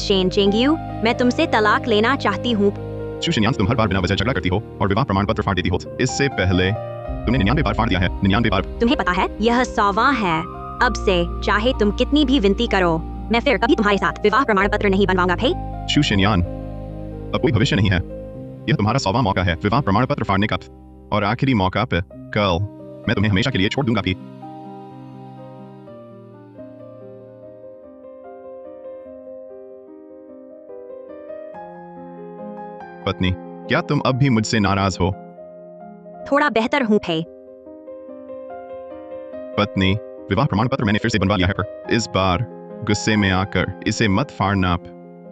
Shane चेंगयू, मैं तुमसे तलाक लेना चाहती हूँ। शू शिनयान, तुम हर बार बिना वजह झगड़ा करती हो और विवाह प्रमाण पत्र फाड़ देती हो। इससे पहले तुमने 99 बार फाड़ दिया है। 99 बार। तुम्हें पता है यह 100वां है। अब से चाहे तुम कितनी भी विनती करो, मैं फिर कभी तुम्हारे साथ विवाह प्रमाण पत्र नहीं बनवाऊंगा भाई। शू शिनयान, अब कोई भविष्य नहीं है। यह तुम्हारा 100वां मौका है विवाह प्रमाण पत्र फाड़ने का, और आखिरी मौका पे कल मैं तुम्हें हमेशा के लिए छोड़ दूंगा भी। पत्नी, क्या तुम अब भी मुझसे नाराज हो? थोड़ा बेहतर हूँ भाई। पत्नी, विवाह प्रमाण पत्र मैंने फिर से बनवा लिया है, पर इस बार गुस्से में आकर इसे मत फाड़ना।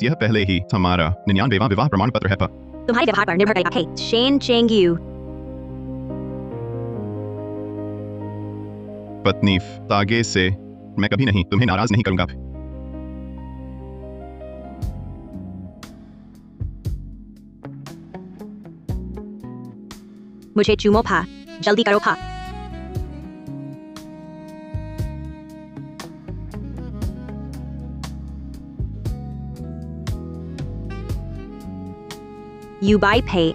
यह पहले ही हमारा 99वां विवाह प्रमाण पत्र है। तुम्हारे व्यवहार पर निर्भर करेगा भाई। शेन चेंगयू। पत्नी, आगे से मैं कभी नहीं तुम्हें नाराज नहीं करूंगा। मुझे चूमो भा, जल्दी करो भा। यू बाई भाई।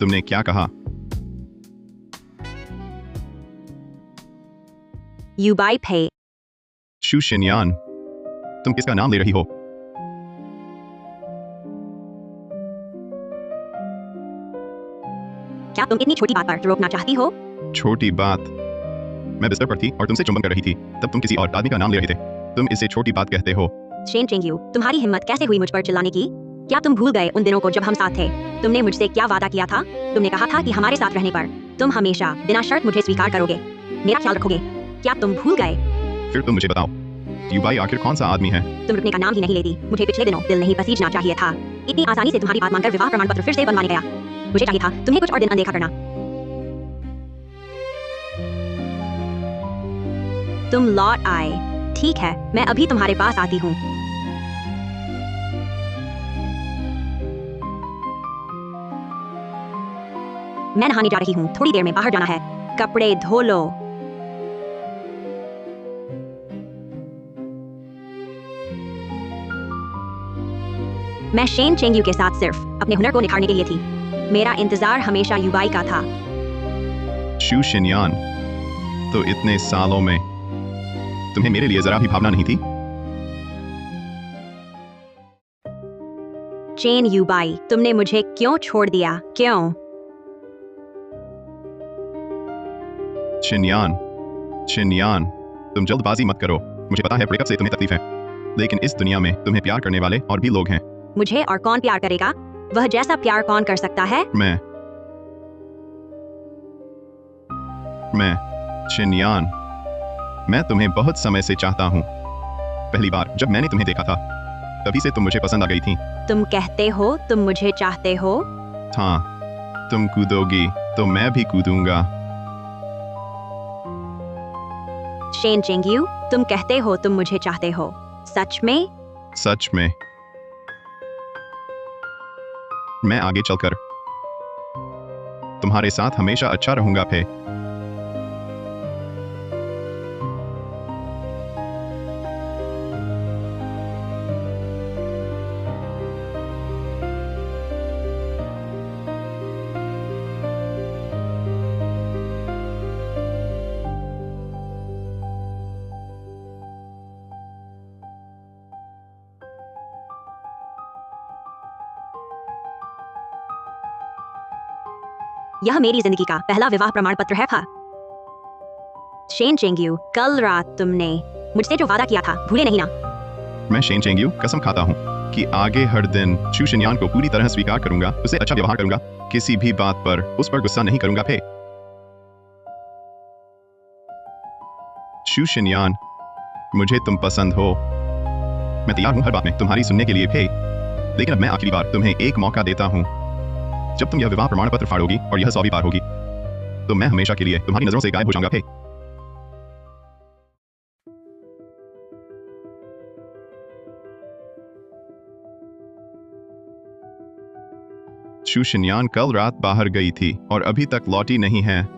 तुमने क्या कहा? यू बाई भाई। शू शिनयान, तुम किसका नाम ले रही हो? क्या तुम इतनी छोटी बात पर रोकना चाहती हो? छोटी बात? मैं बिस्तर पर थी और तुमसे चुंबन कर रही थी, तब तुम किसी और आदमी का नाम ले रहे थे। तुम इसे छोटी बात कहते हो? शेन चेंगयू, तुम्हारी हिम्मत कैसे हुई मुझ पर चिल्लाने की? क्या तुम भूल गए उन दिनों को जब हम साथ थे? तुमने मुझसे क्या वादा किया था? तुमने कहा था कि हमारे साथ रहने पर तुम हमेशा बिना शर्त मुझे स्वीकार करोगे, मेरा ख्याल रखोगे। क्या तुम भूल गए? फिर तुम मुझे बताओ, युबाई आखिर कौन सा आदमी है? तुम रुकने का नाम ही नहीं लेती। मुझे पिछले दिनों दिल नहीं पसीजना चाहिए था। इतनी आसानी से तुम्हारी बात मानकर विवाह प्रमाण पत्र फिर से बनवाने गया। मुझे चाहिए था तुम्हें कुछ और दिन अनदेखा करना। तुम लौट आए। ठीक है, मैं अभी तुम्हारे पास आती हूँ। मैं नहाने जा रही हूँ, थोड़ी देर में बाहर जाना है। कपड़े धो लो। मैं शेन चेंगयू के साथ सिर्फ अपने हुनर को निखारने के लिए थी। मेरा इंतजार हमेशा युबाई का था। शू शिनयान, तो इतने सालों में तुम्हें मेरे लिए जरा भी भावना नहीं थी? चेन युबाई, तुमने मुझे क्यों छोड़ दिया? क्यों? शिनयान, तुम जल्दबाजी मत करो। मुझे पता है ब्रेकअप से तुम्हें तकलीफ है, लेकिन इस दुनिया में तुम्हें प्यार करने वाले और भी लोग हैं। मुझे और कौन प्यार करेगा? वह जैसा प्यार कौन कर सकता है? मैं शिनयान, मैं तुम्हें बहुत समय से चाहता हूँ। पहली बार जब मैंने तुम्हें देखा था, तभी से तुम मुझे पसंद आ गई थी। तुम कहते हो तुम मुझे चाहते हो? हाँ, तुम कूदोगी तो मैं भी कूदूंगा। शेन चेंगयू, तुम कहते हो तुम मुझे चाहते हो? सच में? सच में। मैं आगे चलकर तुम्हारे साथ हमेशा अच्छा रहूंगा फे। यह मेरी जिंदगी का पहला विवाह प्रमाण पत्र है। था शेन चेंगयू, कल रात तुमने मुझसे जो वादा किया था भूले नहीं ना? मैं शेन चेंगयू कसम खाता हूँ कि आगे हर दिन शू शिनयान को पूरी तरह स्वीकार करूंगा, उसे अच्छा व्यवहार करूंगा, किसी भी बात पर उस पर गुस्सा नहीं करूंगा फे। शू शिनयान, मुझे तुम पसंद हो। मैं तैयार हूँ हर बात में तुम्हारी सुनने के लिए फे, लेकिन अब मैं आखिरी बार तुम्हें एक मौका देता हूँ। जब तुम यह विवाह प्रमाण पत्र फाड़ोगी और यह 100वीं बार होगी, तो मैं हमेशा के लिए तुम्हारी नजरों से गायब हो जाऊंगा फे। शू शिनयान कल रात बाहर गई थी और अभी तक लौटी नहीं है।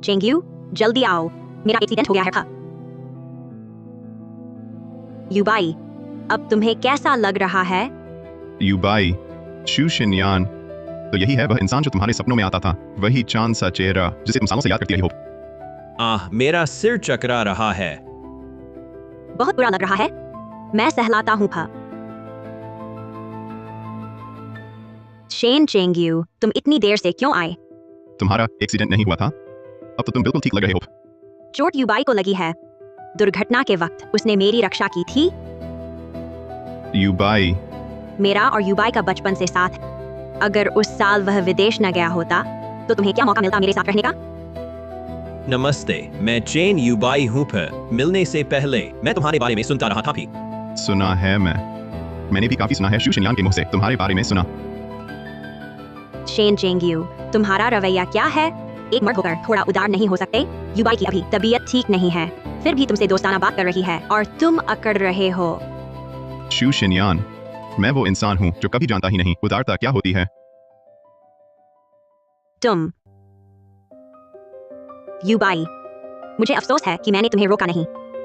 चेंगयू, जल्दी आओ, मेरा एक्सीडेंट हो गया है। युबाई, अब तुम्हें कैसा लग रहा है? युबाई, शू शिनयान, तो यही है वह इंसान जो तुम्हारे सपनों में आता था, वही चांद सा चेहरा जिसे तुम सालों से याद करती रही हो। मेरा सिर चकरा रहा है। बहुत बुरा लग रहा है। मैं सहलाता हूँ भा। शेन चेंगयू, तुम इतनी देर से क्यों आए? तुम्हारा एक्सीडेंट नहीं हुआ था? अब तो तुम बिल्कुल ठीक लग रहे हो। चोट युबाई को लगी है। दुर्घटना के वक्त उसने मेरी रक्षा की थी। युबाई, मेरा और युबाई का बचपन से साथ है। अगर उस साल वह विदेश न गया होता तो तुम्हें क्या मौका मिलता मेरे साथ रहने का? नमस्ते, मैं चेन युबाई हूँ। मिलने से पहले मैं तुम्हारे बारे में सुनता रहा था भी। सुना है मैंने भी काफी सुना है शू शिनयान के मुंह से तुम्हारे बारे में सुना। शेन चेंगयू, तुम्हारा रवैया क्या है? एक मर्द होकर थोड़ा उदार नहीं हो सकते? युबाई की अभी तबीयत ठीक नहीं है, फिर भी तुमसे दोस्ताना बात कर रही है और तुम अकड़ रहे हो। शू शिनयान, मैं वो इंसान हूँ जो कभी जानता ही नहीं उदारता क्या होती है। तुम युबाई, मुझे अफसोस है कि मैंने तुम्हें रोका नहीं।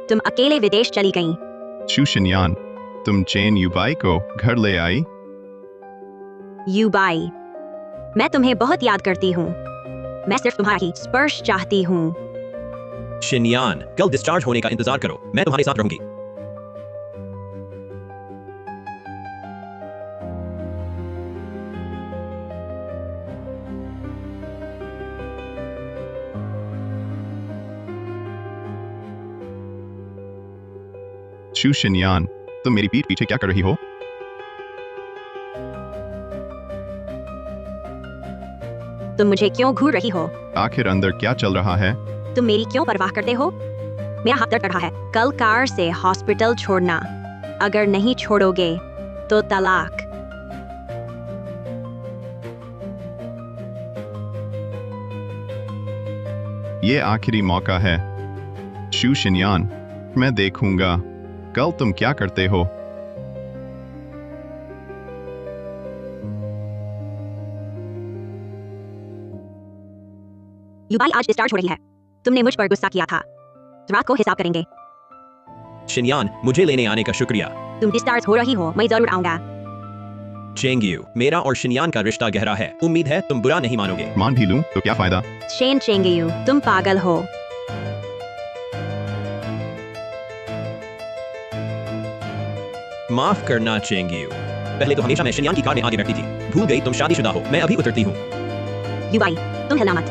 तुम अकेले विदेश चली गईं। शू शिनयान, तुम चेन युबाई को घर ले आई? युबाई, मैं तुम्हें बहुत याद करती हूँ। मैं सिर्फ तुम्हारा ही स्पर्श चाहती हूँ। शिनयान, कल डिस्चार्ज होने का इंतजार करो, मैं तुम्हारे साथ रहूंगी। शू शिनयान, तुम मेरी पीठ पीछे क्या कर रही हो? तुम मुझे क्यों घूर रही हो? आखिर अंदर क्या चल रहा है? तुम मेरी क्यों परवाह करते हो? मेरा हाथ दर्द कर रहा है। कल कार से हॉस्पिटल छोड़ना। अगर नहीं छोड़ोगे तो तलाक। ये आखिरी मौका है। शू शिनयान, मैं देखूंगा कल तुम क्या करते हो। युबाई आज डिस्चार्ज हो रही है। तुमने मुझ पर गुस्सा किया था। रात को हिसाब करेंगे। शिनयान, मुझे लेने आने का शुक्रिया। तुम डिस्चार्ज हो रही हो, मैं जरूर आऊंगा। चेंगयू, मेरा और शिनयान का रिश्ता गहरा है। उम्मीद है तुम बुरा नहीं मानोगे। मान भी लूं तो क्या फायदा? शेन चेंगयू, तुम पागल हो। माफ करना चेंगयू, पहले तो हमेशा मैं शिनयान की कार में आगे बैठती थी। भूल गई तुम शादीशुदा हो। मैं अभी उतरती हूँ। युबाई, तुम हिलना मत।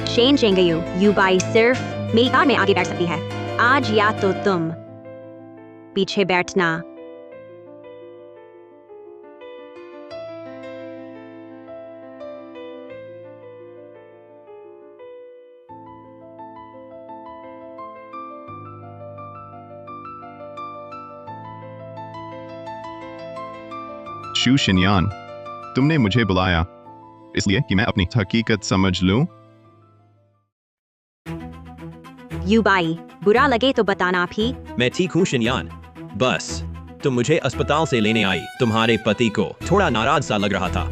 शेन चेंगयू, युबाई सिर्फ मेरी कार में आगे बैठ सकती है। आज या तो तुम पीछे बैठना। शू शिनयान, तुमने मुझे बुलाया इसलिए कि मैं अपनी हकीकत समझ लूं? युबाई, बुरा लगे तो बताना भी। मैं ठीक हूँ शिनयान, बस तुम मुझे अस्पताल से लेने आई। तुम्हारे पति को थोड़ा नाराज सा लग रहा था।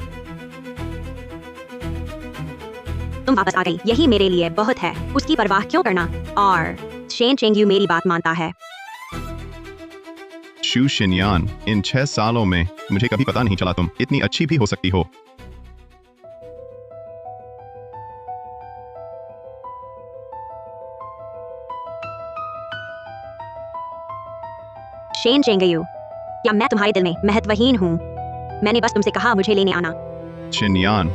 तुम वापस आ गई, यही मेरे लिए बहुत है। उसकी परवाह क्यों करना? और शेन चेंगयू मेरी बात मानता है। शू शिनयान, इन 6 सालों में मुझे कभी पता नहीं चला तुम इतनी अच्छी भी हो सकती हो। शेन चेंगयू, क्या मैं तुम्हारे दिल में महत्वहीन हूँ? मैंने बस तुमसे कहा मुझे लेने आना। शिनयान,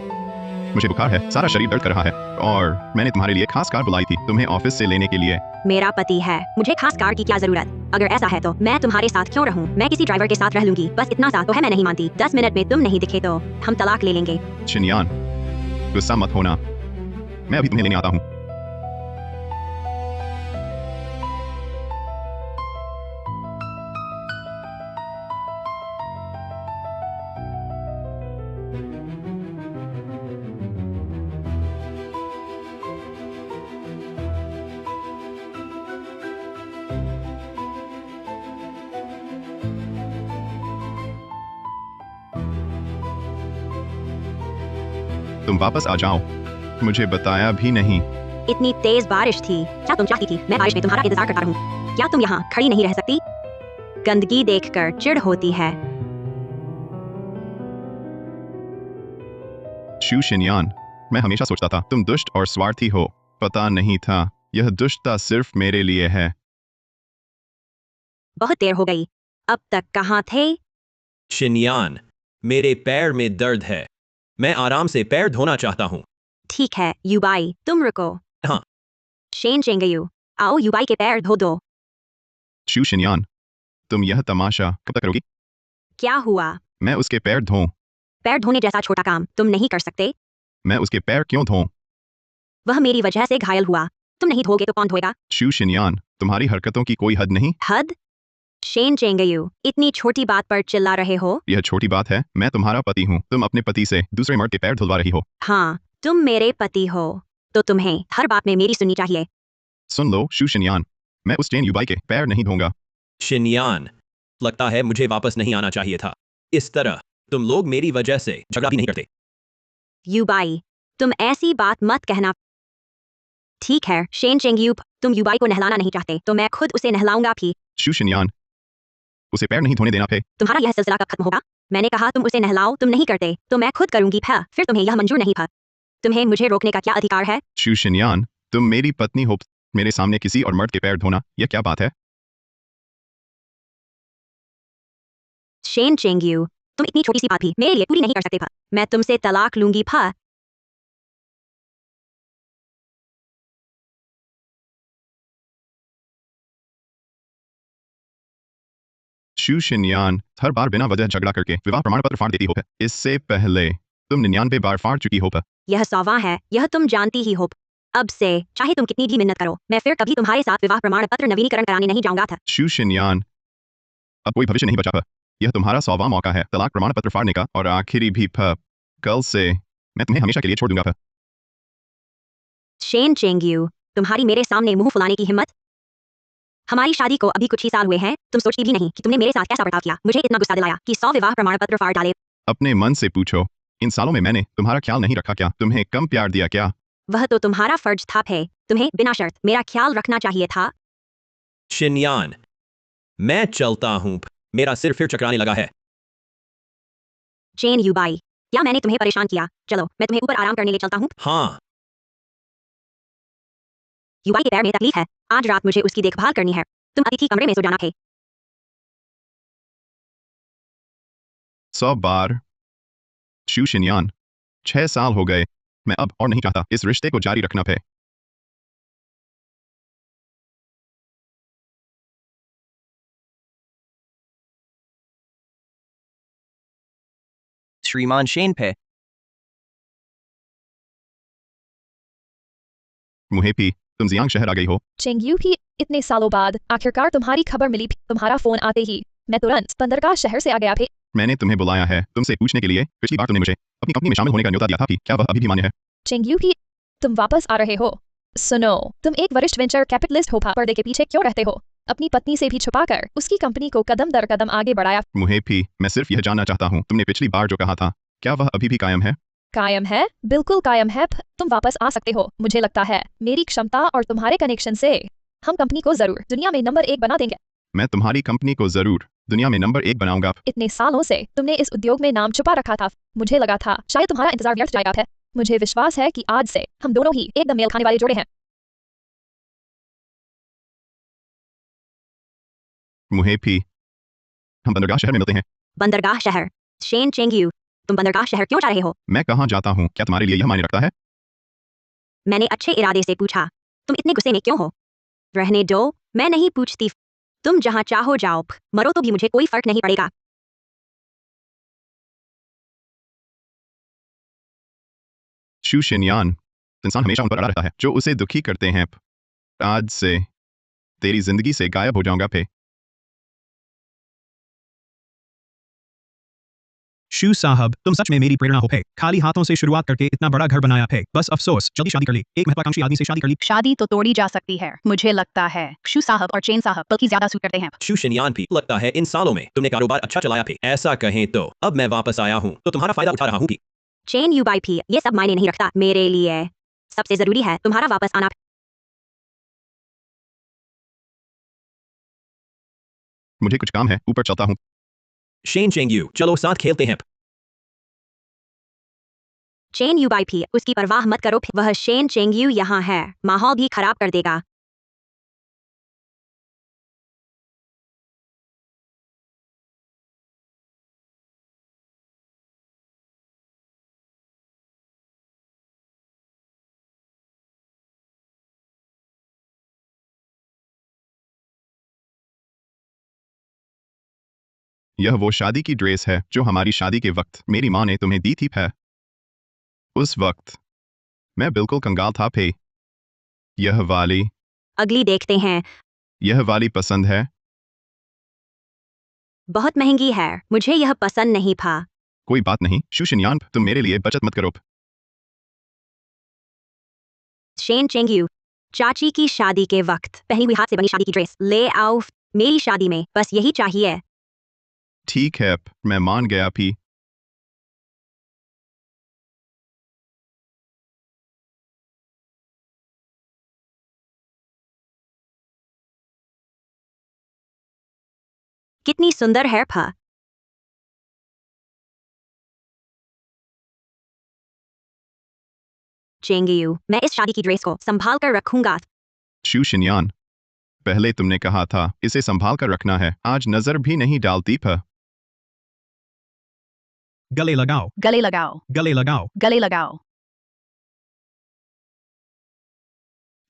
मुझे बुखार है, सारा शरीर दर्द कर रहा है और मैंने तुम्हारे लिए खास कार बुलाई थी तुम्हें ऑफिस से लेने के लिए। मेरा पति है, मुझे खास कार की क्या जरूरत? अगर ऐसा है तो मैं तुम्हारे साथ क्यों रहूं? मैं किसी ड्राइवर के साथ रह लूंगी, बस इतना सा तो है। मैं नहीं मानती। 10 मिनट में तुम नहीं दिखे तो हम तलाक ले लेंगे। शिनयान, गुस्सा मत होना, मैं अभी तुम्हें लेने आता हूँ। तुम वापस आ जाओ, मुझे बताया भी नहीं। इतनी तेज बारिश थी। क्या तुम चाहती थी मैं बारिश में तुम्हारा इंतजार करता रहूं? क्या तुम यहाँ खड़ी नहीं रह सकती? गंदगी देखकर चिढ़ होती है। शू शिनयान, मैं हमेशा सोचता था तुम दुष्ट और स्वार्थी हो। पता नहीं था यह दुष्टता सिर्फ मेरे लिए है। बहुत देर हो गई। अब तक कहाँ थे? शिनयान, मेरे पैर में दर्द है। मैं आराम से पैर धोना चाहता हूँ। ठीक है युबाई, तुम रुको। हाँ। शेन चेंगयू, आओ युबाई के पैर धो दो। शू शिनयान, तुम यह तमाशा कब तक करोगी? क्या हुआ? मैं उसके पैर धोऊं? पैर धोने जैसा छोटा काम तुम नहीं कर सकते। मैं उसके पैर क्यों धोऊं? वह मेरी वजह से घायल हुआ। तुम नहीं धोगे तो कौन धोएगा? शू शिनयान, तुम्हारी हरकतों की कोई हद नहीं। हद? शेन चेंगयू, इतनी छोटी बात पर चिल्ला रहे हो? यह छोटी बात है। मैं तुम्हारा पति हूँ। तुम अपने पति से दूसरे मर्द के पैर धुलवा रही हो। हाँ, तुम मेरे पति हो तो तुम्हें हर बात में मेरी सुननी चाहिए। सुन लो शू शिनयान, मैं उस चेन युबाई के पैर नहीं धोऊंगा। शिनयान, लगता है मुझे वापस नहीं आना चाहिए था। इस तरह तुम लोग मेरी वजह से झगड़ा भी नहीं करते। युबाई, तुम ऐसी बात मत कहना। ठीक है शेन चेंगयू, तुम युबाई को नहलाना नहीं चाहते तो मैं खुद उसे नहलाऊंगा भी। शू शिनयान, उसे पैर नहीं धोने देना फे। तुम्हारा यह सिलसिला कब खत्म होगा? मैंने कहा तुम उसे नहलाओ, तुम नहीं करते तो मैं खुद करूंगी। फिर तुम्हें यह मंजूर नहीं था। तुम्हें मुझे रोकने का क्या अधिकार है? शू शिनयान, तुम मेरी पत्नी हो। मेरे सामने किसी और मर्द के पैर धोना, यह क्या बात है? शेन चेंगयू, तुम इतनी छोटी सी बात भी मेरे लिए पूरी नहीं कर सकते। मैं तुमसे तलाक लूंगी। शू शिनयान, हर बार बिना वजह झगड़ा करके विवाह प्रमाण पत्र फाड़ देती हो। इससे पहले तुम 99 बार फाड़ चुकी हो। यह 100वां है, यह तुम जानती ही हो। अब से चाहे तुम कितनी भी मिन्नत करो, मैं फिर कभी तुम्हारे साथ विवाह प्रमाण पत्र नवीनीकरण कराने नहीं जाऊंगा। शू शिनयान, अब कोई भविष्य नहीं बचा। यह तुम्हारा 100वां मौका है तलाक प्रमाण पत्र फाड़ने का, और आखिरी भी। कल से मैं तुम्हें हमेशा के लिए छोड़ दूंगा। शेन चेंगयू, तुम्हारी मेरे सामने मुंह फुलाने की हिम्मत? हमारी शादी को अभी कुछ ही साल हुए हैं। तुम सोचती भी नहीं कि तुमने मेरे साथ कैसा बर्ताव किया, मुझे इतना गुस्सा दिलाया कि 100 विवाह प्रमाण पत्र फाड़ डाले। अपने मन से पूछो, इन सालों में मैंने तुम्हारा ख्याल नहीं रखा क्या? तुम्हें कम प्यार दिया क्या? वह तो तुम्हारा फर्ज था। तुम्हें बिना शर्त मेरा ख्याल रखना चाहिए था। शिनयान, मैं चलता हूँ। मेरा सिर फिर चकराने लगा है। चेन युबाई, क्या मैंने तुम्हें परेशान किया? चलो मैं तुम्हें ऊपर आराम करने ले चलता हूँ। हाँ। युबाई के पैर में तकलीफ है। आज रात मुझे उसकी देखभाल करनी है। तुम अतिथि कमरे में सो जाना। 100 बार। शू शिनयान, 6 साल हो गए। मैं अब और नहीं चाहता इस रिश्ते को जारी रखना। श्रीमान शेन पे। मुहेपी, तुम जियांग शहर आ गई हो। चेंगयू ही, इतने सालों बाद आखिरकार तुम्हारी खबर मिली। तुम्हारा फोन आते ही मैं तुरंत बंदरगाह शहर से आ गया। मैंने तुम्हें बुलाया है तुमसे पूछने के लिए। पिछली बार तुमने मुझे अपनी कंपनी में शामिल होने का न्योता दिया था कि क्या वह अभी भी मान्य है? चेंगयू ही, तुम वापस आ रहे हो। सुनो, तुम एक वरिष्ठ वेंचर कैपिटलिस्ट हो। पर्दे के पीछे क्यों रहते हो? अपनी पत्नी से भी छुपाकर उसकी कंपनी को कदम दर कदम आगे बढ़ाया। मुहेपी, मैं सिर्फ यह जानना चाहता हूँ, तुमने पिछली बार जो कहा था क्या वह अभी भी कायम है? कायम है, बिल्कुल कायम है। तुम वापस आ सकते हो। मुझे लगता है मेरी क्षमता और तुम्हारे कनेक्शन से हम कंपनी को जरूर दुनिया में नंबर 1 बना देंगे। मैं तुम्हारी कंपनी को जरूर दुनिया में नंबर 1 बनाऊंगा। इतने सालों से तुमने इस उद्योग में नाम छुपा रखा था। मुझे लगा था शायद तुम्हारा इंतजार व्यर्थ जाएगा। मुझे विश्वास है कि आज से हम दोनों ही एकदम मेल खाने वाले जोड़े हैं। मुहेपी, हम बंदरगाह शहर में मिलते हैं। बंदरगाह शहर? शेन चेंगयू, तुम बंदरगाह शहर क्यों जा रहे हो? मैं कहाँ जाता हूँ क्या तुम्हारे लिए यह मायने रखता है? मैंने अच्छे इरादे से पूछा। तुम इतने गुस्से में क्यों हो? रहने दो, मैं नहीं पूछती। तुम जहां चाहो जाओ। मरो तो भी मुझे कोई फर्क नहीं पड़ेगा। शू शिनयान, इंसान हमेशा उन पर अड़ा रहता है जो उसे दुखी करते हैं। आज से तेरी जिंदगी से गायब हो जाऊंगा। शू साहब, तुम सच में मेरी प्रेरणा हो। खाली हाथों से शुरुआत करके इतना बड़ा घर बनाया है। बस अफसोस, जल्दी शादी कर ली। एक महत्वाकांक्षी आदमी से शादी कर ली। शादी तो तोड़ी जा सकती है। मुझे लगता है शू साहब और चेन साहब बल्कि ज्यादा सूट करते हैं। शू शिनयान भी, लगता है इन सालों में तुमने कारोबार अच्छा चलाया थे। ऐसा कहें तो अब मैं वापस आया हूँ तो तुम्हारा फायदा उठा रहा हूँ। चेन युबाई भी, ये सब मायने नहीं रखता मेरे लिए। सबसे जरूरी है तुम्हारा वापस आना। मुझे कुछ काम है, ऊपर चलता हूँ। शेन चेंगयू, चलो साथ खेलते हैं। चेन यूबाई भी उसकी परवाह मत करो, वह शेन चेंगयू यहाँ है, माहौल भी खराब कर देगा। यह वो शादी की ड्रेस है जो हमारी शादी के वक्त मेरी माँ ने तुम्हें दी थी। है उस वक्त मैं बिल्कुल कंगाल था। फे यह वाली अगली देखते हैं। यह वाली पसंद है। बहुत महंगी है, मुझे यह पसंद नहीं था। कोई बात नहीं शुशिनयान, तुम मेरे लिए बचत मत करो। शेन चेंगयू, चाची की शादी के वक्त पहनी हुई हाथ से बनी शादी की ड्रेस ले आओ मेरी शादी में, बस यही चाहिए। ठीक है, मैं मान गया। भी कितनी सुंदर है फा। चेंगयू, मैं इस शादी की ड्रेस को संभाल कर रखूंगा। शुशिनयान, पहले तुमने कहा था इसे संभाल कर रखना है, आज नजर भी नहीं डालती। फ गले लगाओ, गले लगाओ, गले लगाओ। गले लगाओ।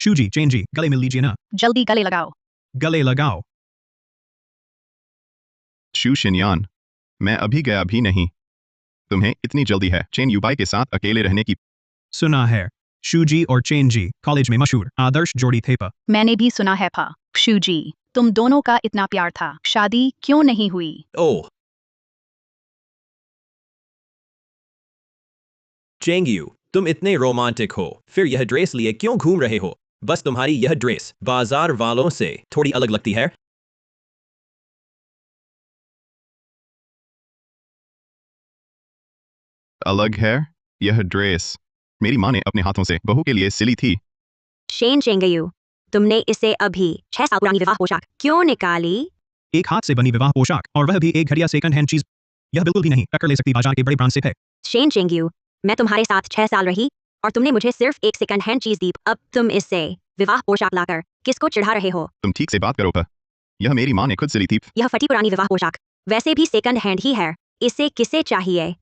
शूजी, चेंजी, गले मिल लीजिए ना। जल्दी गले लगाओ। गले लगाओ। शुशिनयान, मैं अभी गया भी नहीं। तुम्हें इतनी जल्दी है चेन यूबाई के साथ अकेले रहने की। सुना है, शूजी और चेंजी कॉलेज में मशहूर आदर्श जोड़ी थे। पर मैंने भी सुना है फा। शूजी, तुम दोनों का इतना प्यार था, शादी क्यों नहीं हुई? ओह चेंगयू, तुम इतने रोमांटिक हो, फिर यह ड्रेस लिए क्यों घूम रहे हो? बस तुम्हारी यह ड्रेस बाजार वालों से थोड़ी अलग लगती है। अलग है? यह ड्रेस मेरी माँ ने अपने हाथों से बहू के लिए सिली थी। शेन चेंगयू, तुमने इसे अभी 6 साल पुरानी विवाह पोशाक क्यों निकाली? एक हाथ से बनी विवाह पोशाक, और वह भी एक घटिया सेकंड हैंड चीज। यह बिल्कुल भी नहीं टक्कर ले सकती बाजार के बड़े ब्रांड से। है शेन चेंगयू, मैं तुम्हारे साथ 6 साल रही और तुमने मुझे सिर्फ एक सेकंड हैंड चीज दी, अब तुम इससे विवाह पोशाक लाकर किसको चिढ़ा रहे हो? तुम ठीक से बात करो। प यह मेरी माँ ने खुद सिली थी। यह फटी पुरानी विवाह पोशाक वैसे भी सेकंड हैंड ही है, इसे किसे चाहिए?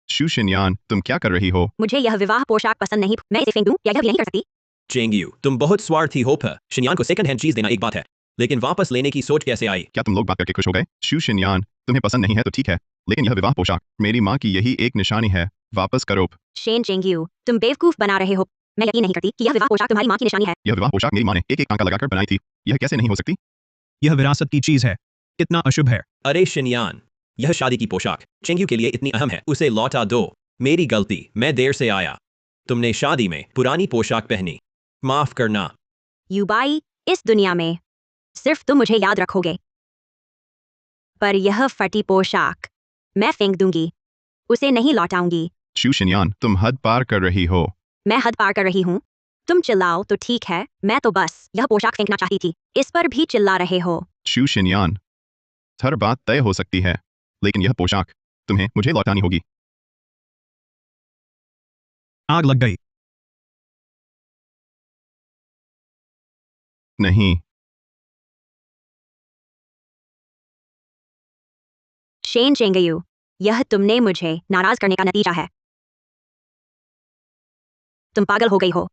शुशिनयान, तुम क्या कर रही हो? मुझे यह विवाह पोशाक पसंद नहीं, मैं इसे फेंक दूं या यह भी नहीं कर सकती। चेंगयू, तुम बहुत स्वार्थी हो। पर शिनयान को सेकंड हैंड चीज देना एक बात है, लेकिन वापस लेने की सोच कैसे आई? क्या तुम लोग बात करके खुश हो गए? शुशिनयान, तुम्हें पसंद नहीं है तो ठीक है, लेकिन यह विवाह पोशाक मेरी माँ की यही एक निशानी है। वापस करो। शेन चेंगयू, तुम बेवकूफ बना रहे हो, मैं यकीन नहीं करती कि यह विवाह पोशाक तुम्हारी माँ की निशानी है। यह विवाह पोशाक मेरी माँ ने एक एक टांका लगाकर बनाई थी, यह कैसे नहीं हो सकती? यह विरासत की चीज है, इतना अशुभ है। अरे शिनयान, यह शादी की पोशाक चेंगयू के लिए इतनी अहम है, उसे लौटा दो। मेरी गलती, मैं देर से आया। तुमने शादी में पुरानी पोशाक पहनी, माफ करना। यूबाई, इस दुनिया में सिर्फ तुम मुझे याद रखोगे, पर यह फटी पोशाक मैं फेंक दूंगी, उसे नहीं लौटाऊंगी। शुशिनयान, तुम हद पार कर रही हो। मैं हद पार कर रही हूँ? तुम चिल्लाओ तो ठीक है, मैं तो बस यह पोशाक फेंकना चाहती थी, इस पर भी चिल्ला रहे हो। शुशिनयान, हर बात तय हो सकती है, लेकिन यह पोशाक तुम्हें मुझे लौटानी होगी। आग लग गई। नहीं। शेन चेंगयू, यह तुमने मुझे नाराज करने का नतीजा है। तुम पागल हो गई हो।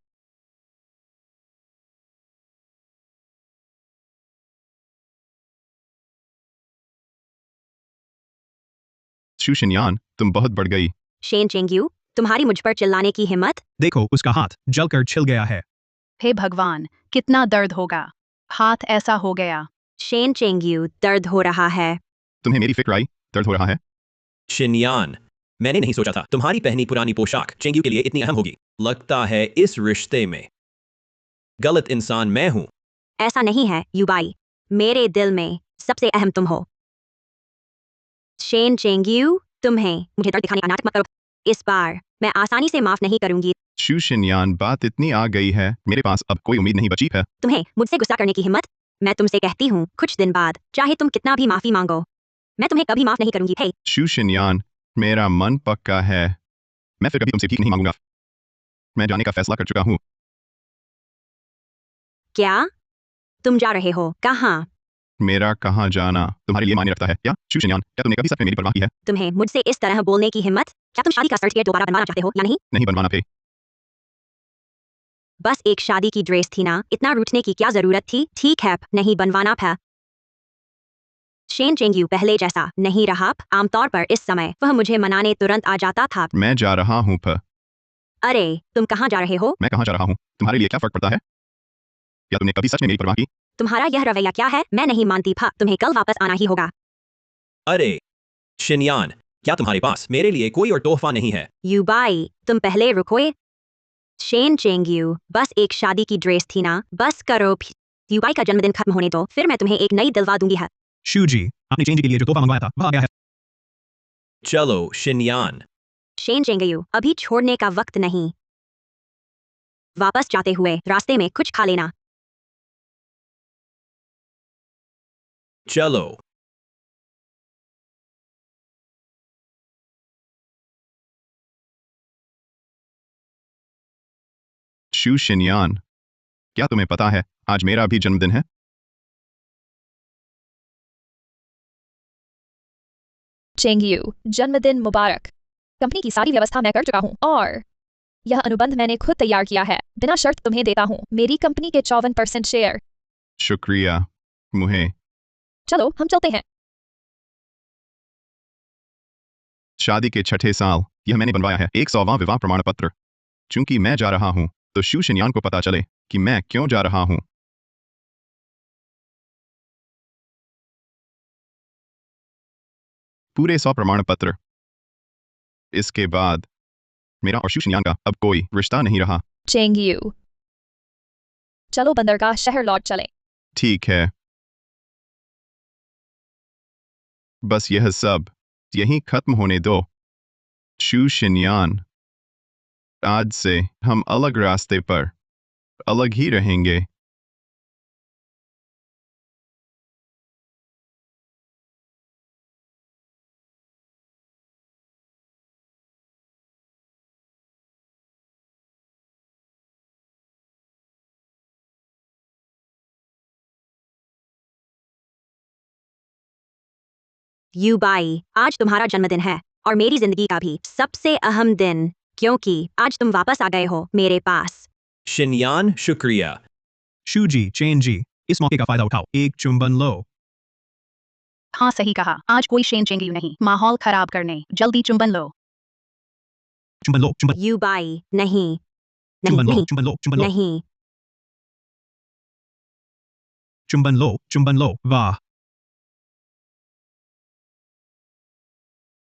शुशिनयान, तुम बहुत बढ़ गई। शेन चेंगयू, तुम्हारी मुझ पर चिल्लाने की हिम्मत? देखो, उसका हाथ जलकर छिल गया है। हे भगवान, कितना दर्द होगा, हाथ ऐसा हो गया। शेन चेंगयू, दर्द हो रहा है। तुम्हें मेरी फिक्र आई? दर्द हो रहा है? शिनयान, मैंने नहीं सोचा था तुम्हारी पहनी पुरानी पोशाक चेंगयू के लिए इतनी अहम होगी। लगता है इस रिश्ते में गलत इंसान मैं हूं। ऐसा नहीं है यूबाई, मेरे दिल में सबसे अहम तुम हो। शेन चेंगयू, तुम्हें मुझे दर्द दिखाने का नाटक मत करो। इस बार मैं आसानी से माफ नहीं करूंगी। शू शिनयान, बात इतनी आ गई है, मेरे पास अब कोई उम्मीद नहीं बची है। तुम्हें मुझसे गुस्सा करने की हिम्मत? मैं तुमसे कहती हूँ, कुछ दिन बाद चाहे तुम कितना भी माफी मांगो, मैं तुम्हें कभी माफ नहीं करूंगी। हे, शू शिनयान, मेरा मन पक्का है, मैं फिर कभी तुमसे भीख नहीं मांगूंगा। मैं जाने का फैसला कर चुका हूँ। क्या तुम जा रहे हो? कहाँ? मेरा कहाँ जाना तुम्हारे लिए मायने रखता है क्या? शू शिनयान, क्या तुमने कभी सच में मेरी परवाह की है? तुम्हें मुझसे इस तरह बोलने की हिम्मत? क्या तुम शादी का सर्टिफिकेट दोबारा बनवाना चाहते हो या नहीं? नहीं बनवाना फे। बस एक शादी की ड्रेस थी ना, इतना रूठने की क्या जरूरत थी? ठीक है, नहीं बनवाना था। शेन चेंगयू पहले जैसा नहीं रहा। आमतौर पर इस समय वह मुझे मनाने तुरंत आ जाता था। मैं जा रहा हूँ प। अरे, तुम कहाँ जा रहे हो? मैं कहाँ जा रहा हूँ, तुम्हारे लिए क्या फर्क पड़ता है? क्या तुमने कभी सच में मेरी परवाह की? तुम्हारा यह रवैया क्या है? मैं नहीं मानती। तुम्हें कल वापस आना ही होगा। अरे शिनयान, क्या तुम्हारे पास मेरे लिए कोई और तोहफा नहीं है? युबाई, तुम पहले रुको। शेन चेंगयू, बस एक शादी की ड्रेस थी ना, बस करो। युबाई का जन्मदिन खत्म होने दो, फिर मैं तुम्हें एक नई दिलवा दूंगी है। शू जी, आपने चेंज के लिए जो तोहफा मंगवाया था वह आ गया है। चलो शिनयान। शेन चेंगयू, अभी छोड़ने का वक्त नहीं। वापस जाते हुए रास्ते में कुछ खा लेना। चलो। शू शिनयान, क्या तुम्हें पता है आज मेरा भी जन्मदिन है? चेंगयू, जन्मदिन मुबारक। कंपनी की सारी व्यवस्था मैं कर चुका हूँ और यह अनुबंध मैंने खुद तैयार किया है। बिना शर्त तुम्हें देता हूँ मेरी कंपनी के 54% शेयर। शुक्रिया मुहे। चलो हम चलते हैं। शादी के छठे साल यह मैंने बनवाया है 100वां विवाह प्रमाण पत्र। चूंकि मैं जा रहा हूं तो शू शिनयान को पता चले कि मैं क्यों जा रहा हूं। पूरे 100 प्रमाण पत्र। इसके बाद मेरा और शू शिनयान का अब कोई रिश्ता नहीं रहा। चेंगयू, चलो बंदरगाह शहर लौट चले। ठीक है, बस यह सब यहीं खत्म होने दो। शू शिनयान, आज से हम अलग रास्ते पर अलग ही रहेंगे। युबाई, आज तुम्हारा जन्मदिन है और मेरी जिंदगी का भी सबसे अहम दिन, क्योंकि आज तुम वापस आ गए हो मेरे पास। शिनयान, शुक्रिया। शू जी, चेन जी, इस मौके का फायदा उठाओ, एक चुंबन लो। हाँ सही कहा, आज कोई शेन चेंगयू नहीं माहौल खराब करने, जल्दी चुंबन लो। चुंबन लो, चुंबन युबाई, नहीं नहीं चुंबन लो, नहीं चुंबन लो, चुंबन लो, नहीं। चुंबन लो, चुंबन लो, वाह।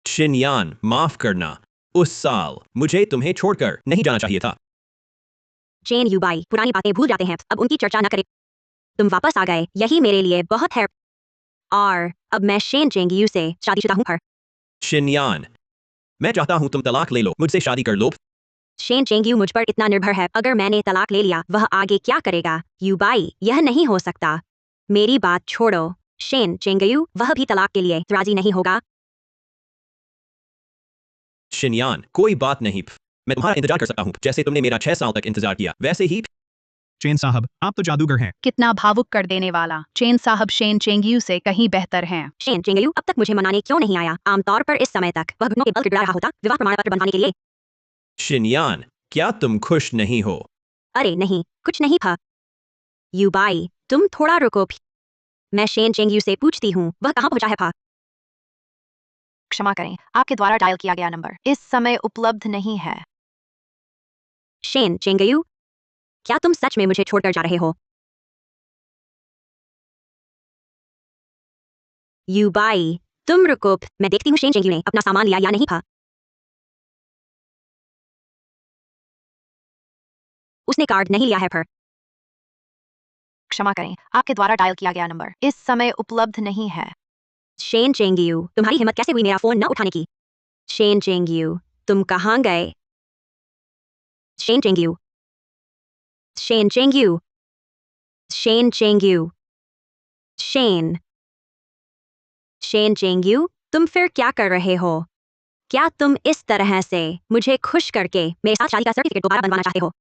शिनयान, माफ करना। उस साल मुझे तुम्हें छोड़कर नहीं जाना चाहिए था। चेन युबाई, पुरानी बातें भूल जाते हैं, अब उनकी चर्चा न करें। तुम वापस आ गए, यही मेरे लिए बहुत है। और अब मैं शेन चेंगयू से शादीशुदा हूँ। शिनयान, मैं चाहता हूं तुम तलाक ले लो, मुझसे शादी कर लो। शेन चेंगयू मुझ पर इतना निर्भर है, अगर मैंने तलाक ले लिया वह आगे क्या करेगा? युबाई, यह नहीं हो सकता। मेरी बात छोड़ो। शेन चेंगयू, वह भी तलाक के लिए राजी नहीं होगा। शिनयान, कोई बात नहीं। मैं तुम्हारा इंतजार कर सकता हूं, जैसे तुमने मेरा 6 साल तक इंतजार किया वैसे ही। चेन साहब, आप तो जादूगर हैं। कितना भावुक कर देने वाला। चेन साहब शेन चेंगयू से कहीं बेहतर हैं। शेन चेंगयू अब तक मुझे मनाने क्यों नहीं आया? आमतौर पर इस समय तक वह घुटनों के बल गिड़गिड़ा रहा होता विवाह प्रमाण पत्र बनवाने के लिए। शिनयान, क्या तुम खुश नहीं हो? अरे नहीं, कुछ नहीं था। युबाई, तुम थोड़ा रुको। मैं शेन चेंगयू से पूछती हूँ वह कहाँ पहुँचा है। क्षमा करें, आपके द्वारा डायल किया गया नंबर इस समय उपलब्ध नहीं है। शेन चेंगयू, क्या तुम सच में मुझे छोड़कर जा रहे हो? युबाई, तुम रुको, मैं देखती हूँ शेन चेंगयू ने अपना सामान लिया या नहीं था। उसने कार्ड नहीं लिया है पर। क्षमा करें, आपके द्वारा डायल किया गया नंबर इस समय उपलब्ध नहीं है। शेन चेंगयू, तुम्हारी हिम्मत कैसे हुई मेरा फोन न उठाने की? शेन चेंगयू, तुम कहाँ गए? Shen Chengyu, Shen Chengyu, Shen Chengyu, Shen, Shen Chengyu, तुम फिर क्या कर रहे हो? क्या तुम इस तरह से मुझे खुश करके मेरे साथ शादी का सर्टिफिकेट दोबारा बनवाना चाहते हो?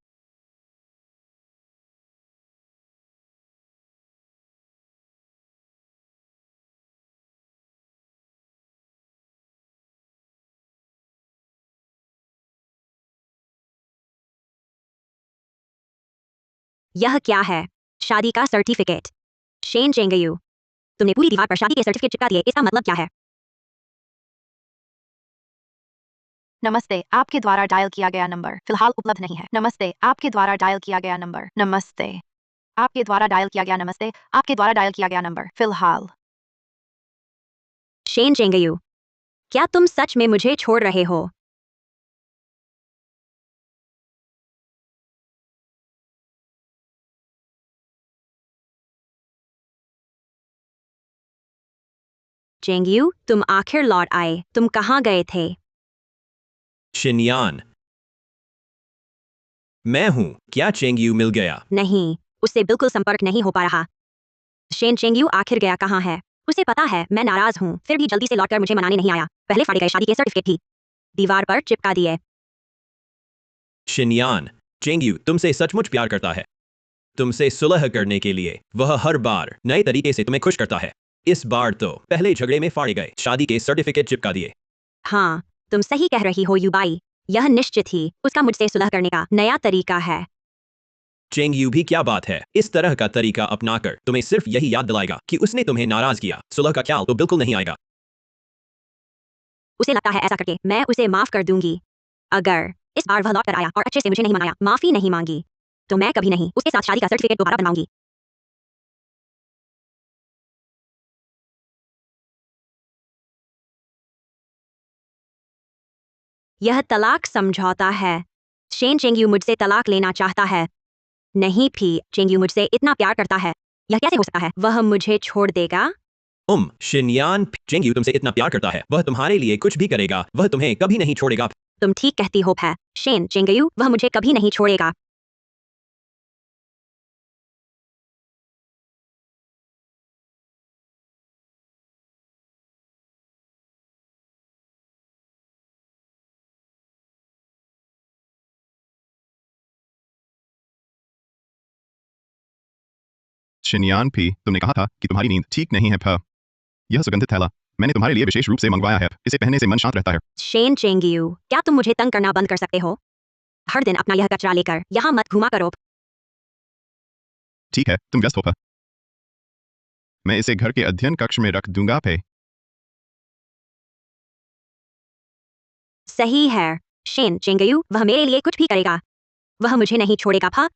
यह क्या है? शादी का सर्टिफिकेट। शेन चेंगयू, तुमने पूरी दीवार पर शादी के सर्टिफिकेट चिपका दिए, इसका मतलब क्या है? नमस्ते, आपके द्वारा डायल किया गया नंबर फिलहाल उपलब्ध नहीं है। नमस्ते, आपके द्वारा डायल किया गया नंबर। नमस्ते, आपके द्वारा डायल किया गया नमस्ते, आपके द्वारा डायल किया गया नंबर फिलहाल। शेन चेंगयू, क्या तुम सच में मुझे छोड़ रहे हो? चेंगयू, तुम आखिर लौट आए, तुम कहाँ गए थे? शिनयान, मैं हूं। क्या चेंग्यू मिल गया? नहीं, उससे बिल्कुल संपर्क नहीं हो पा रहा। शेन चेंगयू आखिर गया कहाँ है? उसे पता है मैं नाराज हूँ, फिर भी जल्दी से लौटकर मुझे मनाने नहीं आया। पहले फाड़े गए शादी के सर्टिफिकेट भी दीवार पर चिपका दिए। शिनयान, चेंग्यू तुमसे सचमुच प्यार करता है। तुमसे सुलह करने के लिए वह हर बार नए तरीके से तुम्हें खुश करता है। इस बार तो पहले झगड़े में फाड़े गए शादी के सर्टिफिकेट चिपका दिए। हाँ, तुम सही कह रही हो युबाई। यह निश्चित ही उसका मुझसे सुलह करने का नया तरीका है। चेंग्यू भी क्या बात है, इस तरह का तरीका अपनाकर तुम्हें सिर्फ यही याद दिलाएगा कि उसने तुम्हें नाराज किया। सुलह का ख्याल तो बिल्कुल नहीं आएगा। उसे लगता है ऐसा करके मैं उसे माफ कर दूंगी। अगर इस बार वह लौट कर आया और अच्छे से मुझे नहीं मनाया, माफी नहीं मांगी, तो मैं कभी नहीं उसके साथ शादी का सर्टिफिकेट दोबारा बनवाऊंगी। यह तलाक समझौता है। शेन चेंग्यू मुझसे तलाक लेना चाहता है। नहीं भी, चेंग्यू मुझसे इतना प्यार करता है। यह कैसे हो सकता है? वह मुझे छोड़ देगा? शिनयान, चेंग्यू तुमसे इतना प्यार करता है, वह तुम्हारे लिए कुछ भी करेगा। वह तुम्हें कभी नहीं छोड़ेगा। तुम ठीक कहती हो है। शेन चेंगयू, वह मुझे कभी नहीं छोड़ेगा। शिनयान भी, तुमने कहा था कि तुम्हारी नींद ठीक नहीं है फ। यह सुगंधित थैला मैंने तुम्हारे लिए विशेष रूप से मंगवाया है। इसे पहनने से मन शांत रहता है। शेन चेंगयू, क्या तुम मुझे तंग करना बंद कर सकते हो? हर दिन अपना यह कचरा लेकर यहाँ मत घुमा करो। ठीक है, तुम व्यस्त हो फ। मैं इसे घर के अध्ययन कक्ष में रख दूंगा फे। सही है। शेन चेंगयू, वह मेरे लिए कुछ भी करेगा। वह मुझे नहीं छोड़ेगा फा।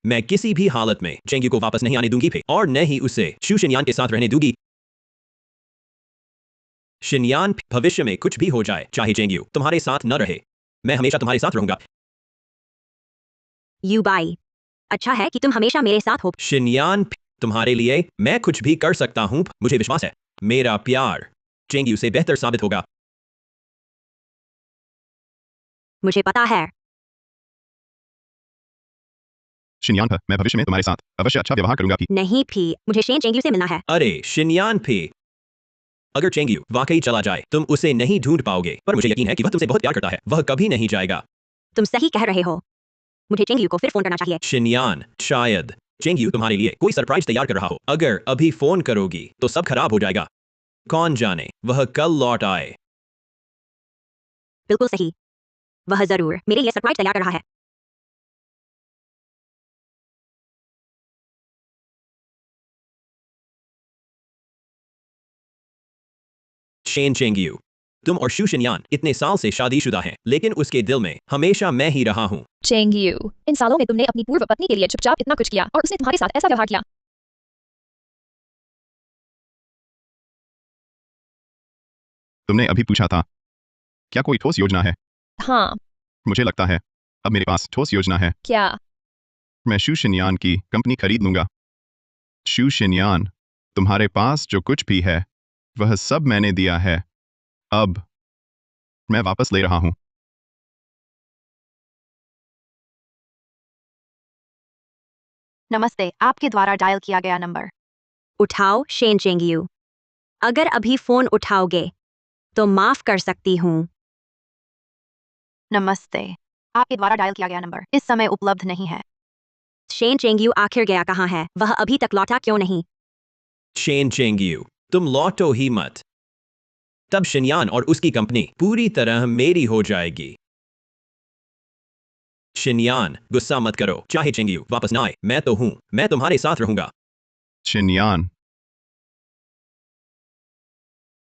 मैं किसी भी हालत में चेंग्यू को वापस नहीं आने दूंगी फे, और न ही उसे शू शिनयान के साथ रहने दूंगी। शिनयान, भविष्य में कुछ भी हो जाए, चाहे चेंग्यू तुम्हारे साथ न रहे, मैं हमेशा तुम्हारे साथ रहूंगा। युबाई, अच्छा है कि तुम हमेशा मेरे साथ हो। शिनयान, तुम्हारे लिए मैं कुछ भी कर सकता हूं। मुझे विश्वास है मेरा प्यार चेंग्यू से बेहतर साबित होगा। मुझे पता है। शिनयान फ, मैं भविष्य में तुम्हारे साथ अवश्य अच्छा व्यवहार करूंगा भी। नहीं भी, मुझे शेन चेंगयू से मिलना है। अरे शिनयान फे, अगर चेंग्यू वाकई चला जाए, तुम उसे नहीं ढूंढ पाओगे, पर मुझे यकीन है कि वह तुमसे बहुत प्यार करता है। वह कभी नहीं जाएगा। तुम सही कह रहे हो। मुझे चेंगयू को फिर फोन करना चाहिए। शिनयान, शायद चेंग्यू तुम्हारे लिए कोई सरप्राइज तैयार कर रहा हो। अगर अभी फोन करोगी तो सब खराब हो जाएगा। कौन जाने वह कल लौट आए। बिल्कुल सही। वह जरूर मेरे लिए सरप्राइज तैयार कर रहा है। शेन चेंग्यू, तुम और शू शिनयान इतने साल से शादीशुदा हैं, लेकिन उसके दिल में हमेशा मैं ही रहा हूं। चेंगयू, इन सालों में तुमने अपनी पूर्व पत्नी के लिए चुपचाप इतना कुछ किया और उसने तुम्हारे साथ ऐसा व्यवहार किया। तुमने अभी पूछा था क्या कोई ठोस योजना है। हाँ, मुझे लगता है अब मेरे पास ठोस योजना है। क्या? मैं शू शिनयान की कंपनी खरीद लूंगा। शू शिनयान, तुम्हारे पास जो कुछ भी है वह सब मैंने दिया है। अब मैं वापस ले रहा हूं। नमस्ते, आपके द्वारा डायल किया गया नंबर। उठाओ शेन चेंगियू। अगर अभी फोन उठाओगे तो माफ कर सकती हूँ। नमस्ते, आपके द्वारा डायल किया गया नंबर इस समय उपलब्ध नहीं है। शेन चेंगियू आखिर गया कहाँ है? वह अभी तक लौटा क्यों नहीं? शेन चेंगियू, तुम लौटो ही मत। तब शिनयान और उसकी कंपनी पूरी तरह मेरी हो जाएगी। शिनयान, गुस्सा मत करो। चाहे चेंगियू वापस ना आए, मैं तो हूं। मैं तुम्हारे साथ रहूंगा। शिनयान,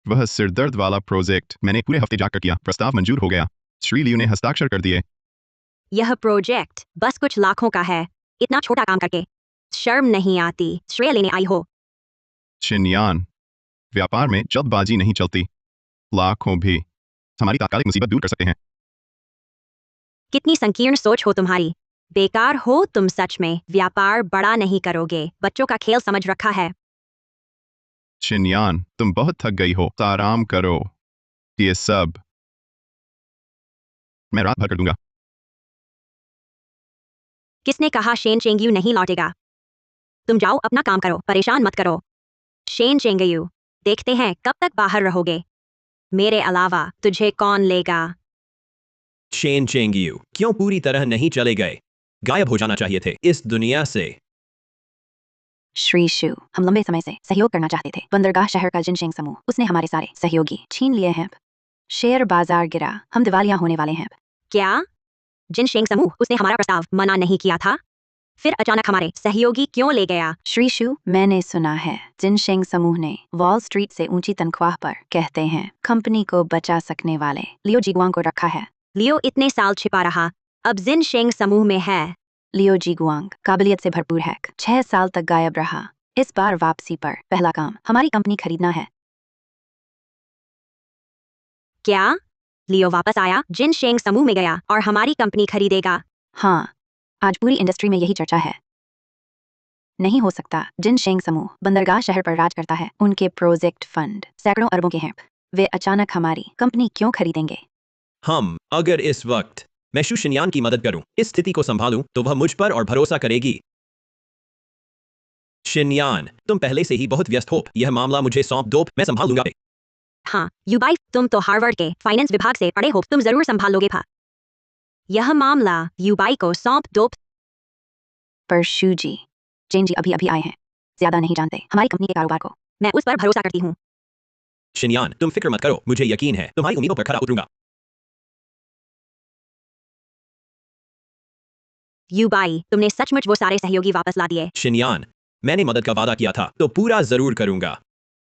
वह सिरदर्द वाला प्रोजेक्ट मैंने पूरे हफ्ते जाकर किया। प्रस्ताव मंजूर हो गया। श्री लियू ने हस्ताक्षर कर दिए। यह प्रोजेक्ट बस कुछ लाखों का है। इतना छोटा काम करके शर्म नहीं आती? श्रेय लेने आई हो? शिनयान, व्यापार में जल्दबाजी नहीं चलती। लाखों भी हमारी तात्कालिक मुसीबत दूर कर सकते हैं। कितनी संकीर्ण सोच हो तुम्हारी। बेकार हो तुम सच में। व्यापार बड़ा नहीं करोगे। बच्चों का खेल समझ रखा है। शिनयान, तुम बहुत थक गई हो। आराम करो। ये सब मैं रात भर कर दूंगा। किसने कहा शेन चेंगियू नहीं लौटेगा? तुम जाओ अपना काम करो, परेशान मत करो। शेन चेंगियू, देखते हैं कब तक बाहर रहोगे। मेरे अलावा तुझे कौन लेगा? शेन चेंगियू क्यों पूरी तरह नहीं चले गए? गायब हो जाना चाहिए थे इस दुनिया से। श्री शु, हम लंबे समय से सहयोग करना चाहते थे। बंदरगाह शहर का जिनशेंग समूह, उसने हमारे सारे सहयोगी छीन लिए हैं। शेयर बाजार गिरा, हम दिवालिया होने वाले हैं। क्या? जिनशेंग समूह, उसने हमारा प्रस्ताव मना नहीं किया था? फिर अचानक हमारे सहयोगी क्यों ले गया? श्री शु, मैंने सुना है जिनशेंग समूह ने वॉल स्ट्रीट से ऊंची तनख्वाह पर, कहते हैं, कंपनी को बचा सकने वाले लियो जिगुआंग को रखा है। लियो इतने साल छिपा रहा, अब जिनशेंग समूह में है। लियो जिगुआंग काबिलियत से भरपूर है। 6 साल तक गायब रहा। इस बार वापसी पर पहला काम हमारी कंपनी खरीदना है। क्या? लियो वापस आया, जिनशेंग समूह में गया और हमारी कंपनी खरीदेगा? हाँ, आज पूरी इंडस्ट्री में यही चर्चा है। नहीं हो सकता। जिनशेंग समूह बंदरगाह शहर पर राज करता है। उनके प्रोजेक्ट फंड सैकड़ों अरबों के हैं। वे अचानक हमारी कंपनी क्यों खरीदेंगे? अगर इस वक्त मैं शु शिनयान की मदद करूं, इस स्थिति को संभालूं, तो वह मुझ पर और भरोसा करेगी। शिनयान, तुम पहले से ही बहुत व्यस्त हो। यह मामला मुझे सौंप दो, मैं संभाल लूंगा। हाँ युबाई, तुम तो हार्वर्ड के फाइनेंस विभाग से पढ़े हो, तुम जरूर संभाल लोगे। भा यह मामला युबाई को सौंप दो। पर शू जी, चेन जी अभी अभी आए हैं, ज्यादा नहीं जानते हमारी कंपनी के कारोबार को। मैं उस पर भरोसा करती हूँ। शिनयान, तुम फिक्र मत करो, मुझे यकीन है तुम्हारी उम्मीदों पर खरा उतरूंगा। युबाई, तुमने सचमुच वो सारे सहयोगी वापस ला दिए? शिनयान, मैंने मदद का वादा किया था तो पूरा जरूर करूंगा।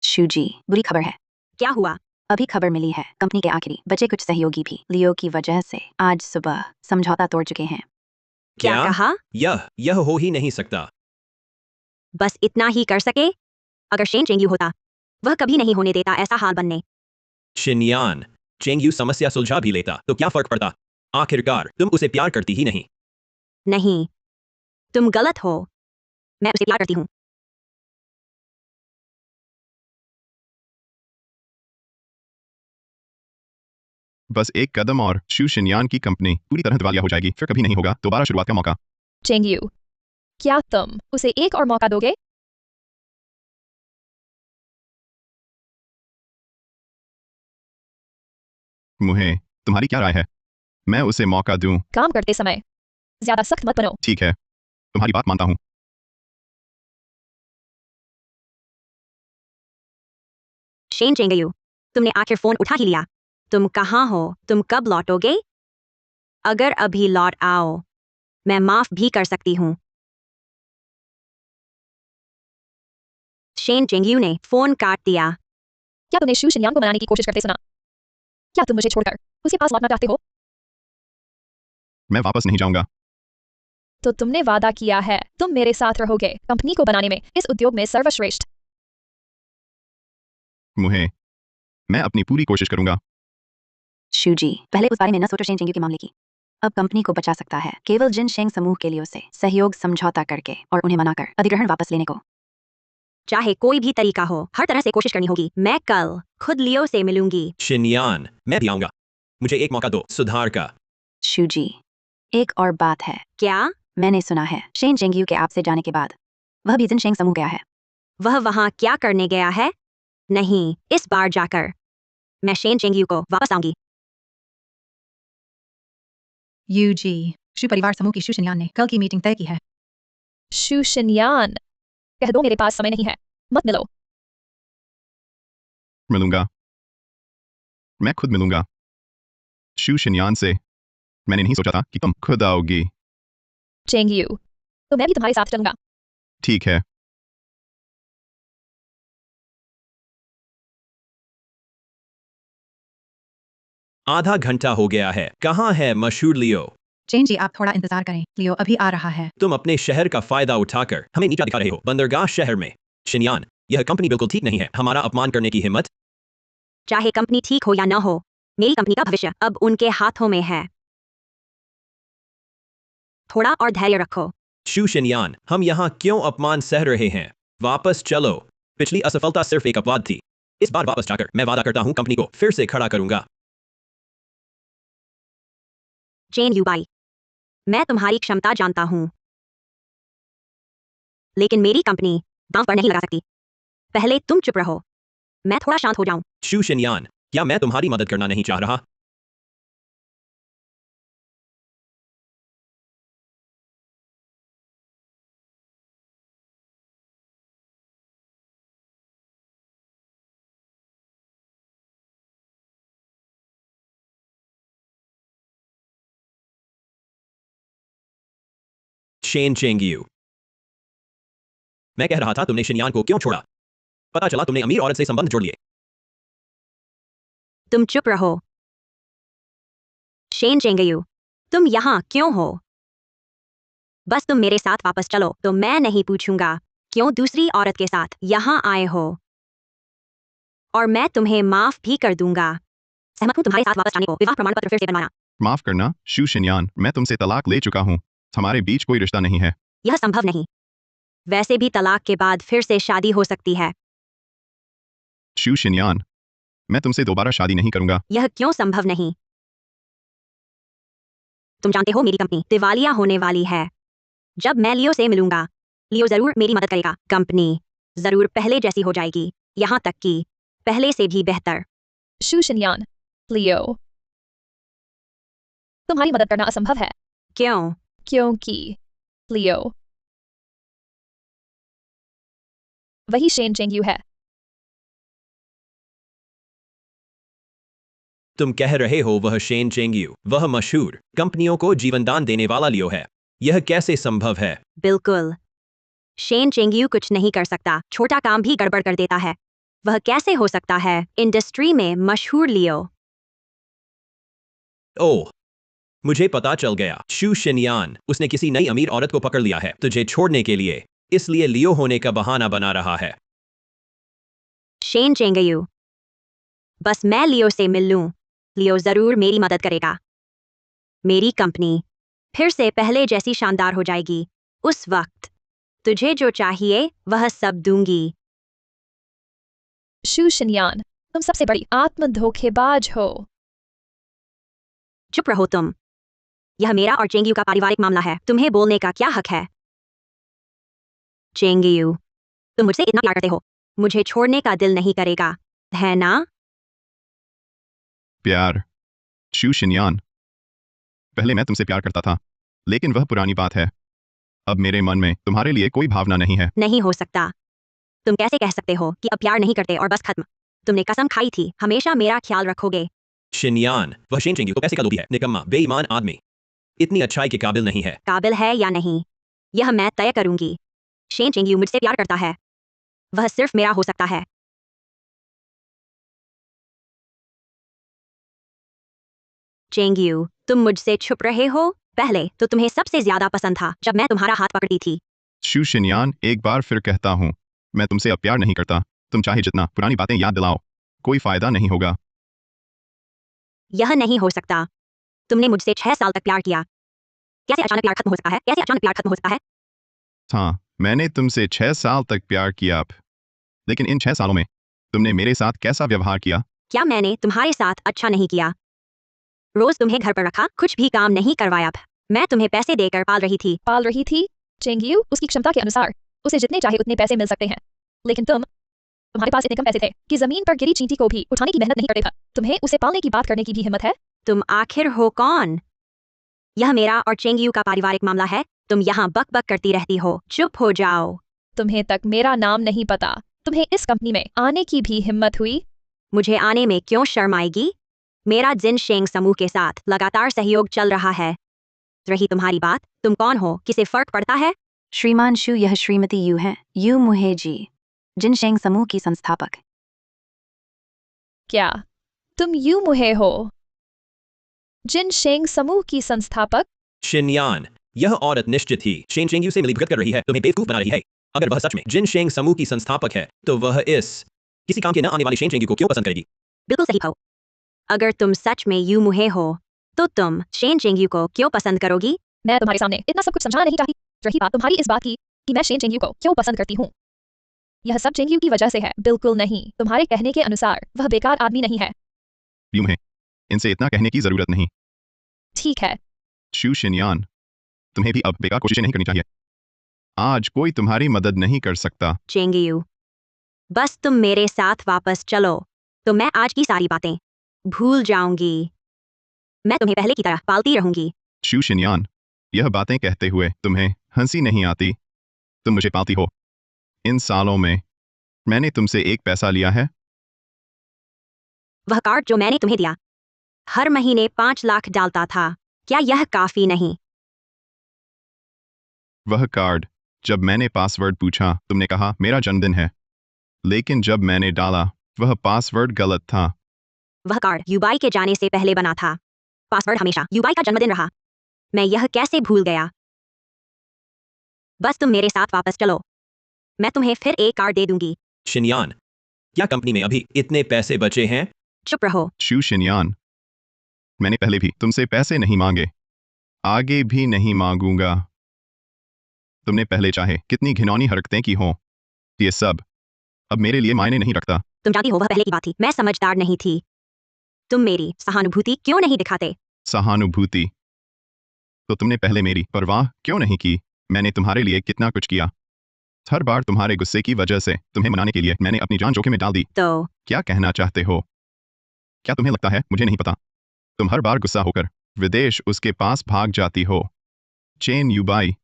शू जी, बुरी खबर है। क्या हुआ? अभी खबर मिली है, कंपनी के आखिरी बचे कुछ सहयोगी भी लियो की वजह से आज सुबह समझौता तोड़ चुके हैं। क्या कहा? यह हो ही नहीं सकता। बस इतना ही कर सके? अगर शेन चेंगियू होता, वह कभी नहीं होने देता ऐसा हाल बनने। शिनयान, चेंगयू समस्या सुलझा भी लेता तो क्या फर्क पड़ता? आखिरकार तुम उसे प्यार करती ही नहीं। नहीं, तुम गलत हो। मैं उसे प्यार करती हूँ। बस एक कदम और शू शिनयान की कंपनी पूरी तरह दिवालिया हो जाएगी। फिर कभी नहीं होगा दोबारा शुरुआत का मौका। चेंगियू, क्या तुम उसे एक और मौका दोगे? मुहे, तुम्हारी क्या राय है? मैं उसे मौका दूं? काम करते समय ज्यादा सख्त मत बनो। ठीक है, तुम्हारी बात मानता हूं। शेन चेंगियू, तुमने आखिर फोन उठा ही लिया। तुम कहाँ हो? तुम कब लौटोगे? अगर अभी लौट आओ, मैं माफ भी कर सकती हूँ। शेन चेंगियू ने फोन काट दिया। क्या तुमने शू शिनयान को मनाने की कोशिश करते सुना? क्या तुम मुझे छोड़कर उसके पास लौटना चाहते हो? मैं वापस नहीं जाऊंगा। तो तुमने वादा किया है तुम मेरे साथ रहोगे कंपनी को बनाने में, इस उद्योग में सर्वश्रेष्ठ। मुहे, मैं अपनी पूरी कोशिश करूंगा। शू जी, पहले उस बारे में न सोचो शेन चेंगियू के मामले की। अब कंपनी को बचा सकता है केवल जिनशेंग समूह के लिए उसे सहयोग समझौता करके और उन्हें मनाकर अधिग्रहण वापस लेने को। चाहे कोई भी तरीका हो, हर तरह से कोशिश करनी होगी। मैं कल खुद लियो से मिलूंगी। शिनयान, मैं भी आऊंगा। मुझे एक मौका दो सुधार का। शूजी, एक और बात है। क्या? मैंने सुना है शेन चेंगयू के आपसे जाने के बाद वह भी जिनशेंग समूह गया है। वह वहां क्या करने गया है? नहीं, इस बार जाकर मैं शेन चेंगयू को वापस आऊंगी। यूजी, शु परिवार समूह की शु शिनयान ने कल की मीटिंग तय की है। शू शिनयान, कह दो मेरे पास समय नहीं है, मत मिलो। मिलूंगा, मैं खुद मिलूंगा शू शिनयान से। मैंने नहीं सोचा था कि तुम खुद आओगी। चेंगयू, तो मैं भी तुम्हारे साथ चलूंगा। ठीक है। आधा घंटा हो गया है। कहाँ है मशहूर लियो? चेन जी, आप थोड़ा इंतजार करें, लियो अभी आ रहा है। तुम अपने शहर का फायदा उठाकर हमें नीचा दिखा रहे हो बंदरगाह शहर में। शिनयान, यह कंपनी बिल्कुल ठीक नहीं है। हमारा अपमान करने की हिम्मत। चाहे कंपनी ठीक हो या न हो, मेरी कंपनी का भविष्य अब उनके हाथों में है। थोड़ा और धैर्य रखो। शू शिनयान, हम यहाँ क्यों अपमान सह रहे हैं? वापस चलो। पिछली असफलता सिर्फ एक अपवाद थी। इस बार वापस जाकर मैं वादा करता हूँ कंपनी को फिर से खड़ा करूंगा। चेन यूबाई, मैं तुम्हारी क्षमता जानता हूं, लेकिन मेरी कंपनी दांव पर नहीं लगा सकती। पहले तुम चुप रहो, मैं थोड़ा शांत हो जाऊं। शू शिनयान, क्या मैं तुम्हारी मदद करना नहीं चाह रहा? शेन चेंगयू, मैं कह रहा था तुमने शिनयान को क्यों छोड़ा? पता चला तुमने अमीर औरत से संबंध जोड़ लिए। तुम चुप रहो। शेन चेंगयू, तुम यहाँ क्यों हो? बस तुम मेरे साथ वापस चलो तो मैं नहीं पूछूंगा क्यों दूसरी औरत के साथ यहाँ आए हो, और मैं तुम्हें माफ भी कर दूंगा। सहमत हूँ तुम्हारे साथ वापस जाने को। विवाह प्रमाण पत्र फिर से बनवाना। माफ करना शू शिनयान, मैं तुमसे तलाक ले चुका हूँ। हमारे बीच कोई रिश्ता नहीं है। यह संभव नहीं। वैसे भी तलाक के बाद फिर से शादी हो सकती है। शू शिनयान, मैं तुमसे दोबारा शादी नहीं करूंगा। यह क्यों संभव नहीं? तुम जानते हो मेरी कंपनी दिवालिया होने वाली है। जब मैं लियो से मिलूंगा, लियो जरूर मेरी मदद करेगा। कंपनी जरूर पहले जैसी हो जाएगी, यहाँ तक कि पहले से भी बेहतर। शू शिनयान, लियो, तुम्हारी मदद करना असंभव है। क्यों? क्योंकि लियो वही शेन चेंगयू है। तुम कह रहे हो वह शेन चेंगयू, वह मशहूर कंपनियों को जीवनदान देने वाला लियो है? यह कैसे संभव है? बिल्कुल। शेन चेंगयू कुछ नहीं कर सकता, छोटा काम भी गड़बड़ कर देता है। वह कैसे हो सकता है इंडस्ट्री में मशहूर लियो? ओह, मुझे पता चल गया। शू शिनयान, उसने किसी नई अमीर औरत को पकड़ लिया है तुझे छोड़ने के लिए, इसलिए लियो होने का बहाना बना रहा है। शेन चेंगयू, बस मैं लियो से मिल लूं, लियो जरूर मेरी मदद करेगा। मेरी कंपनी फिर से पहले जैसी शानदार हो जाएगी। उस वक्त तुझे जो चाहिए वह सब दूंगी। शू शिनयान, तुम सबसे बड़ी आत्म धोखेबाज हो। चुप रहो तुम। यह मेरा और चेंगयू का पारिवारिक मामला है, तुम्हें बोलने का क्या हक है? चेंगयू, तुम मुझसे इतना प्यार करते हो, मुझे छोड़ने का दिल नहीं करेगा, है ना? प्यार? शू शिनयान, पहले मैं तुमसे प्यार करता था, लेकिन वह पुरानी बात है। अब मेरे मन में तुम्हारे लिए कोई भावना नहीं है। नहीं हो सकता। तुम कैसे कह सकते हो कि अब प्यार नहीं करते और बस खत्म? तुमने कसम खाई थी हमेशा मेरा ख्याल रखोगे। शिनयान, वह शेन चेंगयू तो पैसे का लोभी है, निकम्मा बेईमान आदमी, इतनी अच्छाई के काबिल नहीं है। काबिल है या नहीं, यह मैं तय करूंगी। शेन चेंगयू मुझसे प्यार करता है, वह सिर्फ मेरा हो सकता है। चेंगयू, तुम मुझसे छुप रहे हो? पहले तो तुम्हें सबसे ज्यादा पसंद था जब मैं तुम्हारा हाथ पकड़ती थी। शू शिनयान, एक बार फिर कहता हूँ, मैं तुमसे अब प्यार नहीं करता। तुम चाहे जितना पुरानी बातें याद दिलाओ, कोई फायदा नहीं होगा। यह नहीं हो सकता। तुमने मुझसे 6 साल तक प्यार किया, कैसे अचानक प्यार खत्म हो सकता है? कैसे अचानक प्यार खत्म हो सकता है? हाँ, मैंने तुमसे 6 साल तक प्यार किया। लेकिन इन 6 सालों में तुमने मेरे साथ कैसा व्यवहार किया? क्या मैंने तुम्हारे साथ अच्छा नहीं किया? रोज तुम्हें घर पर रखा, कुछ भी काम नहीं करवाया। मैं तुम्हें पैसे देकर पाल रही थी। पाल रही थी चेंगियू, उसकी क्षमता के अनुसार उसे जितने चाहे उतने पैसे मिल सकते हैं, लेकिन तुम्हारे पास इतने कम पैसे थे कि जमीन पर गिरी चींटी को भी उठाने की मेहनत नहीं करते थे। तुम्हें उसे पालने की बात करने की भी हिम्मत है? तुम आखिर हो कौन? यह मेरा और चेंगियू का पारिवारिक मामला है। तुम यहाँ बक बक करती रहती हो। चुप हो जाओ। तुम्हें तक मेरा नाम नहीं पता। तुम्हें इस कंपनी में आने की भी हिम्मत हुई? मुझे आने में क्यों शर्म आएगी? मेरा जिन शेंग समूह के साथ लगातार सहयोग चल रहा है। रही तुम्हारी बात, तुम कौन हो, किसे फर्क पड़ता है? श्रीमान शू, यह श्रीमती यू हैं, यू मुहेजी, जिनशेंग समूह की संस्थापक। क्या तुम यू मुहे हो, जिन शेंग समूह की संस्थापक? शिनयान, यह औरत निश्चित ही शेन चेंगयू से मिलीभगत कर रही है, तुम्हें बेवकूफ बना रही है। अगर वह सच में जिन शेंग समूह की संस्थापक है तो वह इस किसी काम के न आने वाले शेन चेंगयू को क्यों पसंद करेगी? बिल्कुल सही भाव। अगर तुम सच में यू मुहे हो तो तुम शेन चेंगयू को क्यों पसंद करोगी? मैं तुम्हारे सामने इतना सब कुछ समझाना नहीं चाहती। रही बात तुम्हारी इस बात की कि मैं शेन चेंगयू को क्यों पसंद करती हूँ, यह सब चेंगयू की वजह से है। बिल्कुल नहीं, तुम्हारे कहने के अनुसार वह बेकार आदमी नहीं है। यूं है, इनसे इतना कहने की जरूरत नहीं। ठीक है, शू शिनयान, तुम्हें भी अब बेकार कोशिशें नहीं करनी चाहिए। आज कोई तुम्हारी मदद नहीं कर सकता। चेंगयू, बस तुम मेरे साथ वापस चलो तो मैं आज की सारी बातें भूल जाऊंगी। मैं तुम्हें पहले की तरह पालती रहूंगी। शू शिनयान, यह बातें कहते हुए तुम्हें हंसी नहीं आती? तुम मुझे पालती हो। इन सालों में मैंने तुमसे एक पैसा लिया है? वह कार्ड जो मैंने तुम्हें दिया, हर महीने 5 लाख डालता था। क्या यह काफी नहीं? वह कार्ड, जब मैंने पासवर्ड पूछा तुमने कहा मेरा जन्मदिन है, लेकिन जब मैंने डाला वह पासवर्ड गलत था। वह कार्ड यूबाई के जाने से पहले बना था। पासवर्ड हमेशा यूबाई का जन्मदिन रहा। मैं यह कैसे भूल गया? बस तुम मेरे साथ वापस चलो, मैं तुम्हें फिर एक कार्ड दे दूंगी। शिनयान, क्या कंपनी में अभी इतने पैसे बचे हैं? चुप रहो। शू शिनयान, मैंने पहले भी तुमसे पैसे नहीं मांगे, आगे भी नहीं मांगूंगा। तुमने पहले चाहे कितनी घिनौनी हरकतें की हों, ये सब अब मेरे लिए मायने नहीं रखता। तुम जानती हो वह पहले की बात थी। मैं समझदार नहीं थी। तुम मेरी सहानुभूति क्यों नहीं दिखाते? सहानुभूति? तो तुमने पहले मेरी परवाह क्यों नहीं की? मैंने तुम्हारे लिए कितना कुछ किया। हर बार तुम्हारे गुस्से की वजह से तुम्हें मनाने के लिए मैंने अपनी जान जोखिम में डाल दी। तो क्या कहना चाहते हो? क्या तुम्हें लगता है मुझे नहीं पता? तुम हर बार गुस्सा होकर विदेश उसके पास भाग जाती हो। चेन यूबाई।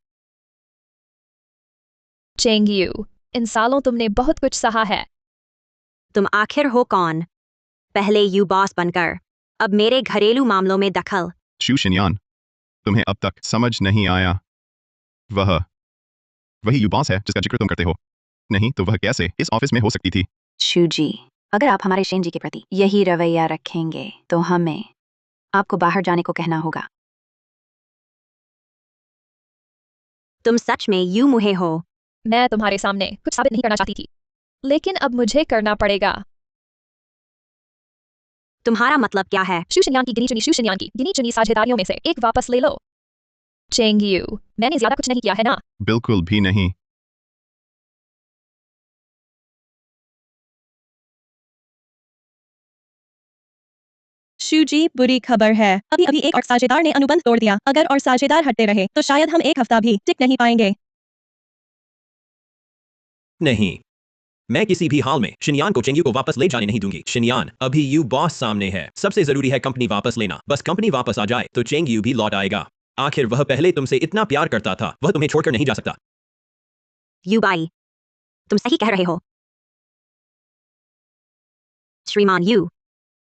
चेंगयू, इन सालों तुमने बहुत कुछ सहा है। तुम आखिर हो कौन? पहले यू बॉस बनकर अब मेरे घरेलू मामलों में दखल। शू शिनयान, तुम्हें अब तक समझ नहीं आया। वही यू बॉस है जिसका जिक्र तुम करते हो। नहीं तो वह कैसे इस ऑफिस में हो सकती थी? शू जी, अगर आप हमारे शेन जी के प्रति यही रवैया रखेंगे तो हमें आपको बाहर जाने को कहना होगा। तुम सच में यू मुहे हो? मैं तुम्हारे सामने कुछ साबित नहीं करना चाहती थी, लेकिन अब मुझे करना पड़ेगा। तुम्हारा मतलब क्या है? शू शिनयान की गिनी चुनी साझेदारियों में से एक वापस ले लो। चेंगयू, मैंने ज्यादा कुछ नहीं किया है ना? बिल्कुल भी नहीं। शूजी, बुरी खबर है। अभी अभी एक और साझेदार ने अनुबंध तोड़ दिया। अगर और साझेदार हटते रहे तो शायद हम एक हफ्ता भी टिक नहीं पाएंगे। नहीं, मैं किसी भी हाल में शिनयान को चेंगयू को वापस ले जाने नहीं दूंगी। शिनयान, अभी यू बॉस सामने है। सबसे जरूरी है कंपनी वापस लेना। बस कंपनी वापस आ जाए तो चेंगयू भी लौट आएगा। आखिर वह पहले तुमसे इतना प्यार करता था, वह तुम्हें छोड़कर नहीं जा सकता। यूबाई, तुम सही कह रहे हो। श्रीमान यू,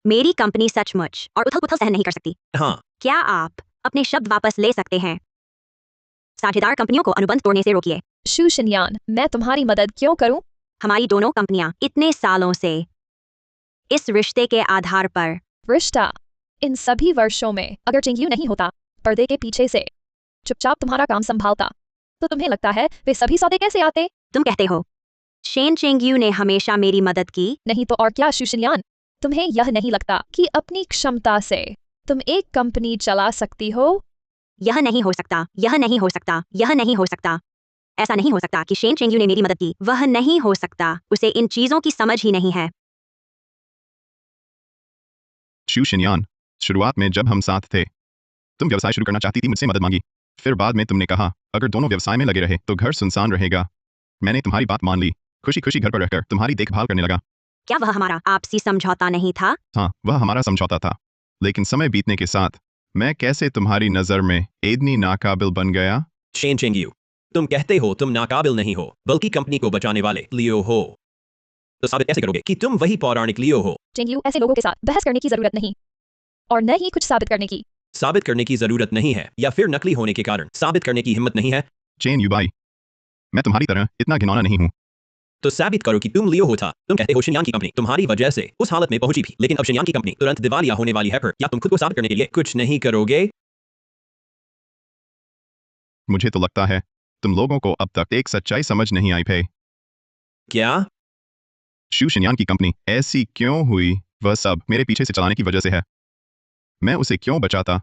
मेरी कंपनी सचमुच और उथल-पुथल सहन नहीं कर सकती। हाँ, क्या आप अपने शब्द वापस ले सकते हैं? साझेदार कंपनियों को अनुबंध तोड़ने से रोकिए। शू शिनयान, मैं तुम्हारी मदद क्यों करूं? हमारी दोनों कंपनियां इतने सालों से इस रिश्ते के आधार पर। रिश्ता? इन सभी वर्षों में अगर चेंगयू नहीं होता, पर्दे के पीछे से चुपचाप तुम्हारा काम संभालता, तो तुम्हें लगता है वे सभी सौदे कैसे आते? तुम कहते हो शेन चेंगयू ने हमेशा मेरी मदद की। नहीं तो और क्या शू शिनयान, तुम्हें यह नहीं लगता कि अपनी क्षमता से तुम एक कंपनी चला सकती हो? यह नहीं हो सकता, यह नहीं हो सकता, यह नहीं हो सकता। ऐसा नहीं हो सकता कि शेन चेंगयू ने मेरी मदद की। वह नहीं हो सकता, उसे इन चीजों की समझ ही नहीं है। शू शिनयान, शुरुआत में जब हम साथ थे, तुम व्यवसाय शुरू करना चाहती थी, मुझसे मदद मांगी। फिर बाद में तुमने कहा, अगर दोनों व्यवसाय में लगे रहे तो घर सुनसान रहेगा। मैंने तुम्हारी बात मान ली, खुशी खुशी घर पर रहकर तुम्हारी देखभाल करने लगा। क्या वह हमारा आपसी समझौता नहीं था? हाँ, वह हमारा समझौता था, लेकिन समय बीतने के साथ मैं कैसे तुम्हारी नज़र में इतनी नाकाबिल बन गया? शेन चेंगयू, तुम कहते हो तुम नाकाबिल नहीं हो, बल्कि कंपनी को बचाने वाले लियो हो। तो साबित कैसे करोगे कि तुम वही पौराणिक लियो हो? चेंगयू, ऐसे लोगों के साथ बहस करने की जरूरत नहीं, और न ही कुछ साबित करने की। साबित करने की जरूरत नहीं है, या फिर नकली होने के कारण साबित करने की हिम्मत नहीं है। चेन युबाई, मैं तुम्हारी तरह इतना घिनौना नहीं हूँ। तो साबित करो कि तुम लियो हो था। तुम कहते हो शिनयान की कंपनी तुम्हारी वजह से उस हालत में पहुंची भी, लेकिन अब शिनयान की कंपनी तुरंत दिवालिया होने वाली है। फिर क्या तुम खुद को साबित करने के लिए कुछ नहीं करोगे? मुझे तो लगता है तुम लोगों को अब तक एक सच्चाई समझ नहीं आई है। क्या? शू शिनयान की कंपनी ऐसी क्यों हुई? वह सब मेरे पीछे से चलाने की वजह से है। मैं उसे क्यों बचाता?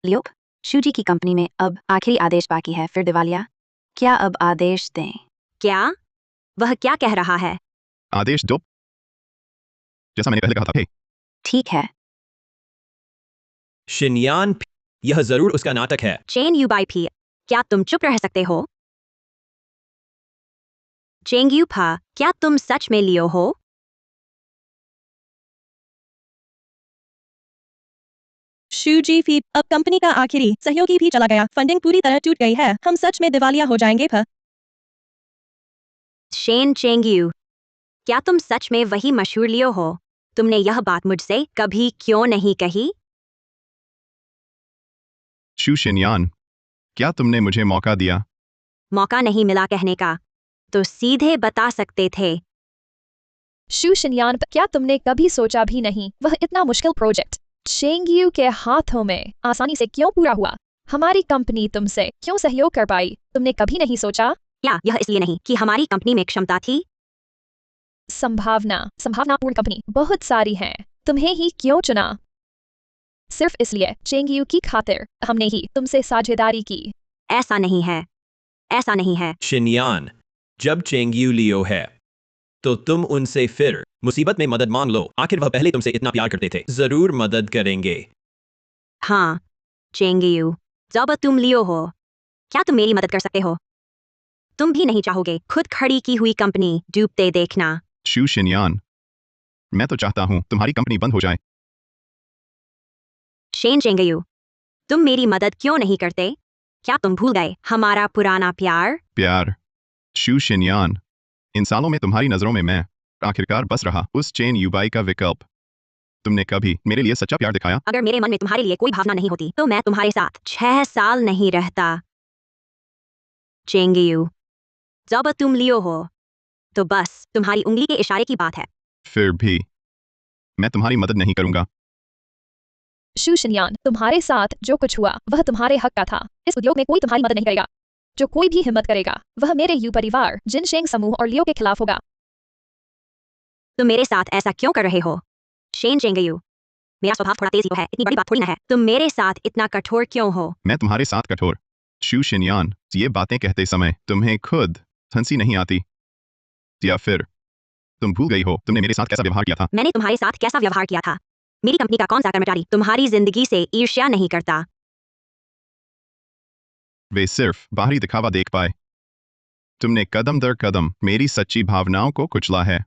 लियोप, शूजी की कंपनी में अब आखिरी आदेश बाकी है, फिर दिवालिया। क्या अब आदेश दें? क्या? वह क्या कह रहा है? आदेश दो, जैसा मैंने पहले कहा था। ठीक है। शिनयान, यह जरूर उसका नाटक है। चेन युबाई भी, क्या तुम चुप रह सकते हो? चेंगयू फा, क्या तुम सच में लियो हो? शूजी फी, अब कंपनी का आखिरी सहयोगी भी चला गया, फंडिंग पूरी तरह टूट गई है, हम सच में दिवालिया हो जाएंगे। शेन चेंगयू, क्या तुम सच में वही मशहूर लियो हो? तुमने यह बात मुझसे कभी क्यों नहीं कही? शू शिनयान, क्या तुमने मुझे मौका दिया? मौका नहीं मिला कहने का, तो सीधे बता सकते थे। शू शिनयान, क्या तुमने कभी सोचा भी नहीं वह इतना मुश्किल प्रोजेक्ट चेंगयू के हाथों में आसानी से क्यों पूरा हुआ? हमारी कंपनी तुमसे क्यों सहयोग कर पाई? तुमने कभी नहीं सोचा? क्या यह इसलिए नहीं कि हमारी कंपनी में क्षमता थी? संभावनापूर्ण कंपनी बहुत सारी हैं, तुम्हें ही क्यों चुना? सिर्फ इसलिए चेंगयू की खातिर हमने ही तुमसे साझेदारी की। ऐसा नहीं है, ऐसा नहीं है। शिनयान, जब चेंगयू लियो है तो तुम उनसे फिर मुसीबत में मदद मांग लो। आखिर वह पहले तुमसे इतना प्यार करते थे, जरूर मदद करेंगे। हाँ चेंगयू, जब तुम लियो हो, क्या तुम मेरी मदद कर सकते हो? तुम भी नहीं चाहोगे खुद खड़ी की हुई कंपनी डूबते देखना। शू शिनयान, मैं तो चाहता हूँ तुम्हारी कंपनी बंद हो जाए। शेन चेंगयू, तुम मेरी मदद क्यों नहीं करते? क्या तुम भूल गए हमारा पुराना प्यार? प्यार? शू शिनयान, इन सालों में तुम्हारी नज़रों में मैं आखिरकार बस रहा उस चेन युबाई का विकल्प। तुमने कभी मेरे लिए सच्चा प्यार दिखाया? अगर मेरे मन में तुम्हारे लिए कोई भावना नहीं होती तो मैं तुम्हारे साथ 6 साल नहीं रहता। चेंगयू, जब तुम लियो हो तो बस तुम्हारी उंगली के इशारे की बात है। फिर भी मैं तुम्हारी मदद नहीं करूंगा। शू शिनयान, तुम्हारे साथ जो कुछ हुआ वह तुम्हारे हक का था। इस उद्योग में कोई तुम्हारी मदद नहीं करेगा। जो कोई भी हिम्मत करेगा वह मेरे यू परिवार, जिनशेंग समूह और लियो के खिलाफ होगा। तुम मेरे साथ ऐसा क्यों कर रहे हो? शेन चेंगयू, मेरा स्वभाव थोड़ा तेज ही है, इतनी बड़ी बात थोड़ी ना है। तुम मेरे साथ इतना कठोर क्यों हो? मैं तुम्हारे साथ कठोर? शू शिनयान, ये बातें कहते समय तुम्हें खुद हंसी नहीं आती? या फिर तुम भूल गई हो तुमने मेरे साथ कैसा व्यवहार किया था? मैंने तुम्हारे साथ कैसा व्यवहार किया था? मेरी कंपनी का कौन सा कर्मचारी तुम्हारी जिंदगी से ईर्ष्या नहीं करता? वे सिर्फ बाहरी दिखावा देख पाए। तुमने कदम दर कदम मेरी सच्ची भावनाओं को कुचला है।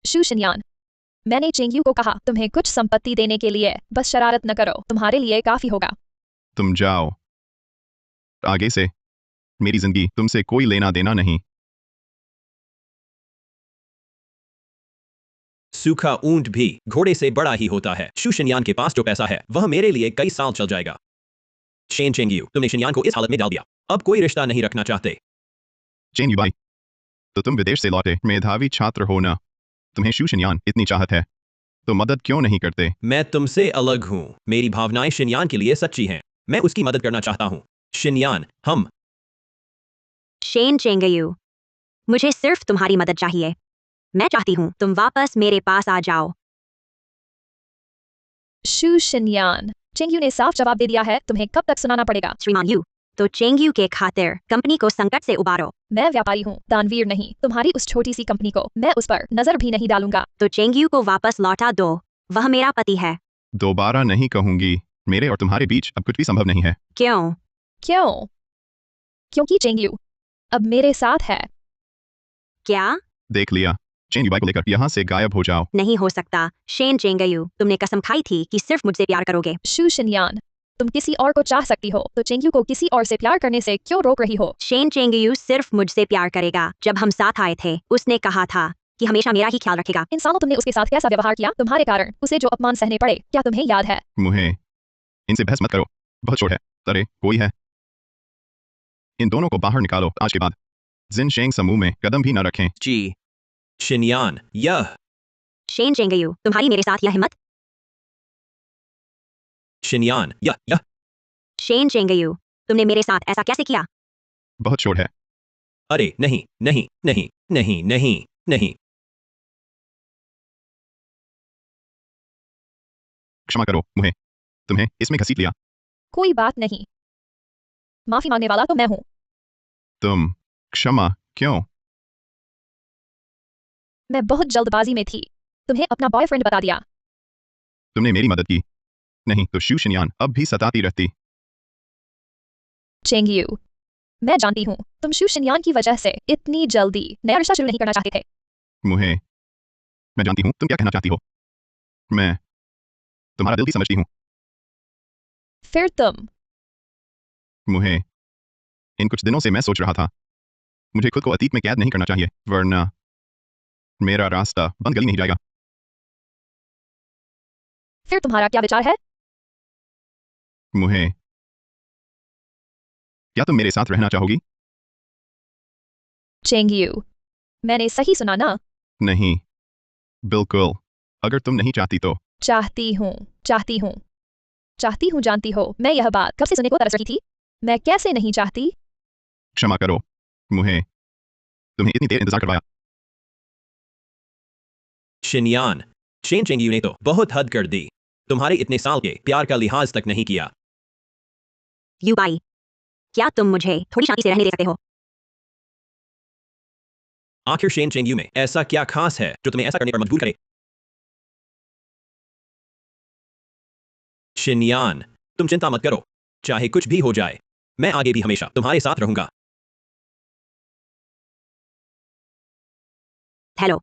शू शिनयान, मैंने चेंगयू को कहा तुम्हें कुछ संपत्ति देने के लिए, बस शरारत न करो, तुम्हारे लिए काफी होगा। तुम जाओ आगे से, मेरी जिंदगी तुमसे कोई लेना देना नहीं। सूखा ऊंट भी घोड़े से बड़ा ही होता है। शू शिनयान के पास जो पैसा है वह मेरे लिए कई साल चल जाएगा। शेन चेंगयू, तुमने शिनयान को इस हालत में डाल दिया, अब कोई रिश्ता नहीं रखना चाहते। चेन युबाई, तो तुम विदेश से लौटे मेधावी छात्र हो ना? तुम्हें शू शिनयान इतनी चाहत है तो मदद क्यों नहीं करते? मैं तुमसे अलग हूं। मेरी भावनाएं शिनयान के लिए सच्ची हैं। मैं उसकी मदद करना चाहता हूं। शिनयान, हम शेन चेंगयू, मुझे सिर्फ तुम्हारी मदद चाहिए। मैं चाहती हूँ तुम वापस मेरे पास आ जाओ। शू शिनयान, चेंगयू ने साफ जवाब दे दिया है, तुम्हें कब तक सुनाना पड़ेगा? श्रीमान यू, तो चेंगयू के खातिर कंपनी को संकट से उबारो। मैं व्यापारी हूँ, दानवीर नहीं। तुम्हारी उस छोटी सी कंपनी को मैं उस पर नजर भी नहीं डालूंगा। तो चेंगयू को वापस लौटा दो, वह मेरा पति है। दोबारा नहीं कहूंगी। मेरे और तुम्हारे बीच अब कुछ भी संभव नहीं है। क्यों? क्यों? क्योंकि चेंगयू अब मेरे साथ है। क्या? देख लिया। चेंग युबाई को लेकर यहाँ से गायब हो जाओ। नहीं हो सकता। शेन चेंगयू, तुमने कसम खाई थी कि सिर्फ मुझसे प्यार करोगे। शू शिनयान, तुम किसी और को चाह सकती हो, तो चेंगयू को किसी और से प्यार करने से क्यों रोक रही हो? शेन चेंगयू सिर्फ मुझसे प्यार करेगा। जब हम साथ आए थे उसने कहा था कि हमेशा मेरा ही ख्याल रखेगा। इन सालों तुमने उसके साथ कैसा व्यवहार किया? तुम्हारे कारण उसे जो अपमान सहने पड़े, क्या तुम्हें याद है? मुहे इनसे बहस मत करो, बहुत शोर है। अरे कोई है? इन दोनों को बाहर निकालो आज के बाद। जिन शेंग समूह में कदम भी न रखें। जी शिनयान, यह शेन चेंगयू, तुम्हारी मेरे साथ यह हिम्मत? शिनयान, यह शेन चेंगयू, तुमने मेरे साथ ऐसा कैसे किया? बहुत शोर है। अरे नहीं नहीं नहीं नहीं नहीं नहीं। क्षमा करो मुहे, तुम्हें इसमें घसीट लिया। कोई बात नहीं, माफी मांगने वाला तो मैं हूँ। तुम क्षमा क्यों? मैं बहुत जल्दबाजी में थी, तुम्हें अपना बॉयफ्रेंड बता दिया। तुमने मेरी मदद की नहीं तो शू शिनयान अब भी सताती रहती। चेंगयू, मैं जानती हूँ तुम शू शिनयान की वजह से इतनी जल्दी नया रिश्ता शुरू नहीं करना चाहते थे। मुहे मैं जानती हूँ तुम क्या कहना चाहती हो। मैं तुम्हारा दिल भी समझती हूँ। फिर तुम मुहे इन कुछ दिनों से मैं सोच रहा था, मुझे खुद को अतीत में कैद नहीं करना चाहिए, वरना मेरा रास्ता बंद गली नहीं जाएगा। फिर तुम्हारा क्या विचार है? मुहे क्या तुम मेरे साथ रहना चाहोगी? चेंगयू, मैंने सही सुना ना? नहीं बिल्कुल। अगर तुम नहीं चाहती तो चाहती हूँ, चाहती हूँ, चाहती हूँ। जानती हो मैं यह बात कब से सुनने को तरस रही थी? मैं कैसे नहीं चाहती? क्षमा करो मुहे, तुम्हें इतनी देर इंतजार करवाया। शिनयान, शेन चेंगयू ने तो बहुत हद कर दी। तुम्हारे इतने साल के प्यार का लिहाज तक नहीं किया। युबाई, क्या तुम मुझे थोड़ी शांति से रहने दे सकते हो? आखिर शेन चेंगयू में ऐसा क्या खास है जो तुम्हें ऐसा करने पर मजबूर करे? शिनयान, तुम चिंता मत करो, चाहे कुछ भी हो जाए, मैं आगे भी हमेशा तुम्हारे साथ रहूंगा। हेलो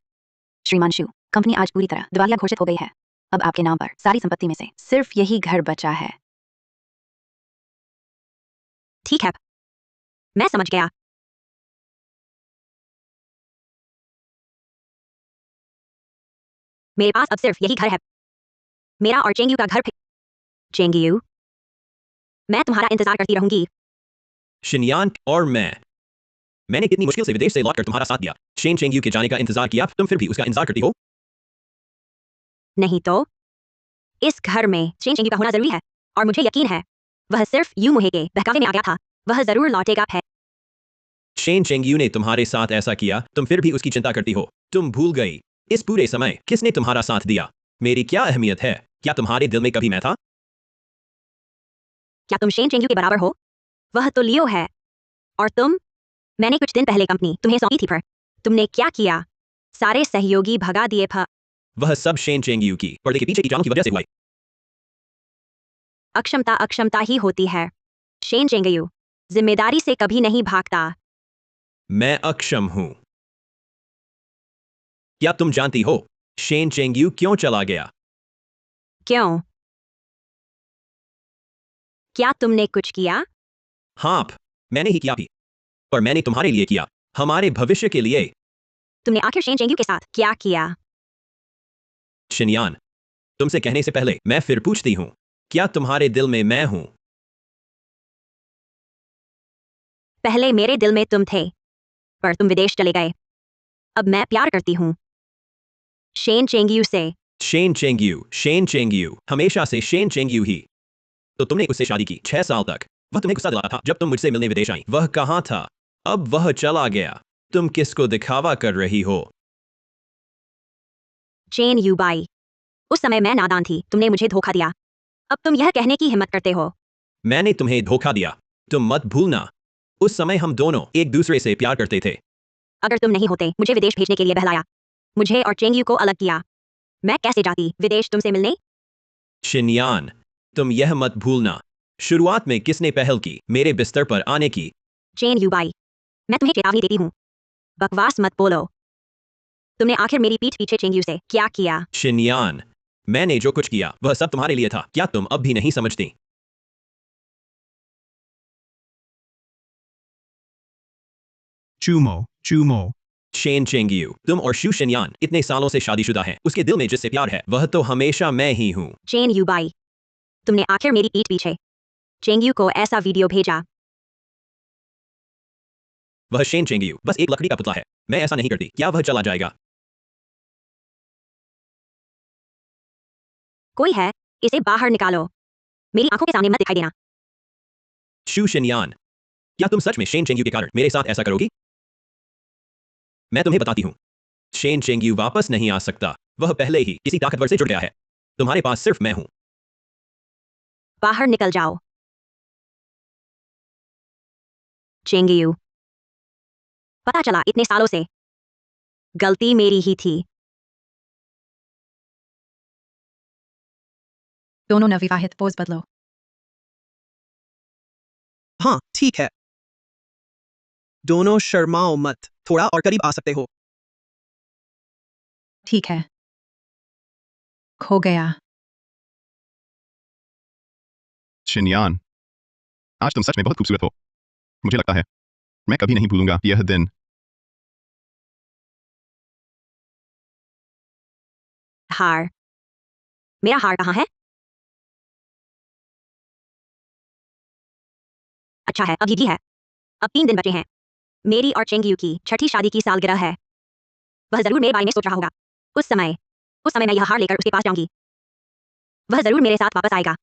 श्रीमान शू, कंपनी आज पूरी तरह दिवालिया घोषित हो गई है। अब आपके नाम पर सारी संपत्ति में से सिर्फ यही घर बचा है। ठीक है, मैं समझ गया। मेरे पास अब सिर्फ यही घर है, मेरा और चेंगयू का घर। चेंगयू, मैं तुम्हारा इंतजार करती रहूंगी। शिनयान और मैंने कितनी मुश्किल से विदेश से लौटकर तुम्हारा साथ दिया। शेन चेंगयू के जाने का इंतजार किया, तुम फिर भी उसका इंतजार करती हो? नहीं तो इस घर में शेन चेंगयू का होना जरूरी है, और मुझे यकीन है वह सिर्फ यू मुहे के बहकावे में आ गया था। वह जरूर लौटेगा। है शेन चेंगयू ने तुम्हारे साथ ऐसा किया, तुम फिर भी उसकी चिंता करती हो। तुम भूल गई इस पूरे समय किसने तुम्हारा साथ दिया? मेरी क्या अहमियत है? क्या तुम्हारे दिल में कभी मैं था? क्या तुम शेन चेंगयू के बराबर हो? वह तो लियो है। और तुम? मैंने कुछ दिन पहले कंपनी तुम्हें सौंपी थी, पर तुमने क्या किया? सारे सहयोगी भगा दिए। वह सब शेन चेंगयू की पर्दे के पीछे की चालों की वजह से हुआ। अक्षमता अक्षमता ही होती है। शेन चेंगयू जिम्मेदारी से कभी नहीं भागता। मैं अक्षम हूं। क्या तुम जानती हो शेन चेंगयू क्यों चला गया? क्यों? क्या तुमने कुछ किया? हाँ, मैंने ही किया भी, पर मैंने तुम्हारे लिए किया, हमारे भविष्य के लिए। तुमने आखिर शेन चेंगयू के साथ क्या किया? शिनयान, तुमसे कहने से पहले मैं फिर पूछती हूं, क्या तुम्हारे दिल में मैं हूं? पहले मेरे दिल में तुम थे, पर तुम विदेश चले गए। अब मैं प्यार करती हूँ शेन चेंगयू से। शेन चेंगयू, हमेशा से शेन चेंगयू ही। तो तुमने उससे शादी की 6 साल तक। वह तुम्हें गुस्सा दिलाता था जब तुम मुझसे मिलने विदेश आई। वह कहाँ था? अब वह चला गया। तुम किसको दिखावा कर रही हो? चेन यूबाई, उस समय मैं नादान थी, तुमने मुझे धोखा दिया। अब तुम यह कहने की हिम्मत करते हो? मैंने तुम्हें धोखा दिया। तुम मत भूलना, उस समय हम दोनों एक दूसरे से प्यार करते थे। अगर तुम नहीं होते मुझे विदेश भेजने के लिए बहलाया, मुझे और चेंगयू को अलग किया, मैं कैसे जाती विदेश तुमसे मिलने? शिनयान, तुम यह मत भूलना, शुरुआत में किसने पहल की मेरे बिस्तर पर आने की? चेन यूबाई, मैं तुम्हें चेतावनी देती हूँ, बकवास मत बोलो। तुमने आखिर मेरी पीठ पीछे चेंगयू से क्या किया? शिनयान, मैंने जो कुछ किया वह सब तुम्हारे लिए था, क्या तुम अब भी नहीं समझती? Chumo, Chumo. शेन चेंगयू, तुम और शू शिनयान इतने सालों से शादीशुदा हैं, उसके दिल में जिससे प्यार है वह तो हमेशा मैं ही हूँ। चेन यूबाई, तुमने आखिर मेरी पीठ पीछे चेंगयू को ऐसा वीडियो भेजा। वह शेन चेंगयू बस एक लकड़ी का पुतला है, मैं ऐसा नहीं करती, क्या वह चला जाएगा? कोई है, इसे बाहर निकालो, मेरी आंखों के सामने मत दिखाई देना। शू शिनयान, क्या तुम सच में शेन चेंगयू के कारण मेरे साथ ऐसा करोगी? मैं तुम्हें बताती हूँ, शेन चेंगयू वापस नहीं आ सकता, वह पहले ही किसी ताकतवर से जुड़ गया है, तुम्हारे पास सिर्फ मैं हूँ। बाहर निकल जाओ। चेंगयू, पता चला इतने सालों से गलती मेरी ही थी। दोनों नवविवाहित पोज बदलो। हाँ ठीक है, दोनों शर्माओ मत, थोड़ा और करीब आ सकते हो। ठीक है। खो गया। शिनयान, आज तुम सच में बहुत खूबसूरत हो, मुझे लगता है मैं कभी नहीं भूलूंगा यह दिन। हार, मेरा हार कहाँ है? अच्छा है, अभी भी है, अब 3 दिन बचे हैं, मेरी और चेंगयू की छठी शादी की सालगिरह है, वह जरूर मेरे बारे में सोच रहा होगा। उस समय मैं यह हार लेकर उसके पास जाऊंगी, वह जरूर मेरे साथ वापस आएगा।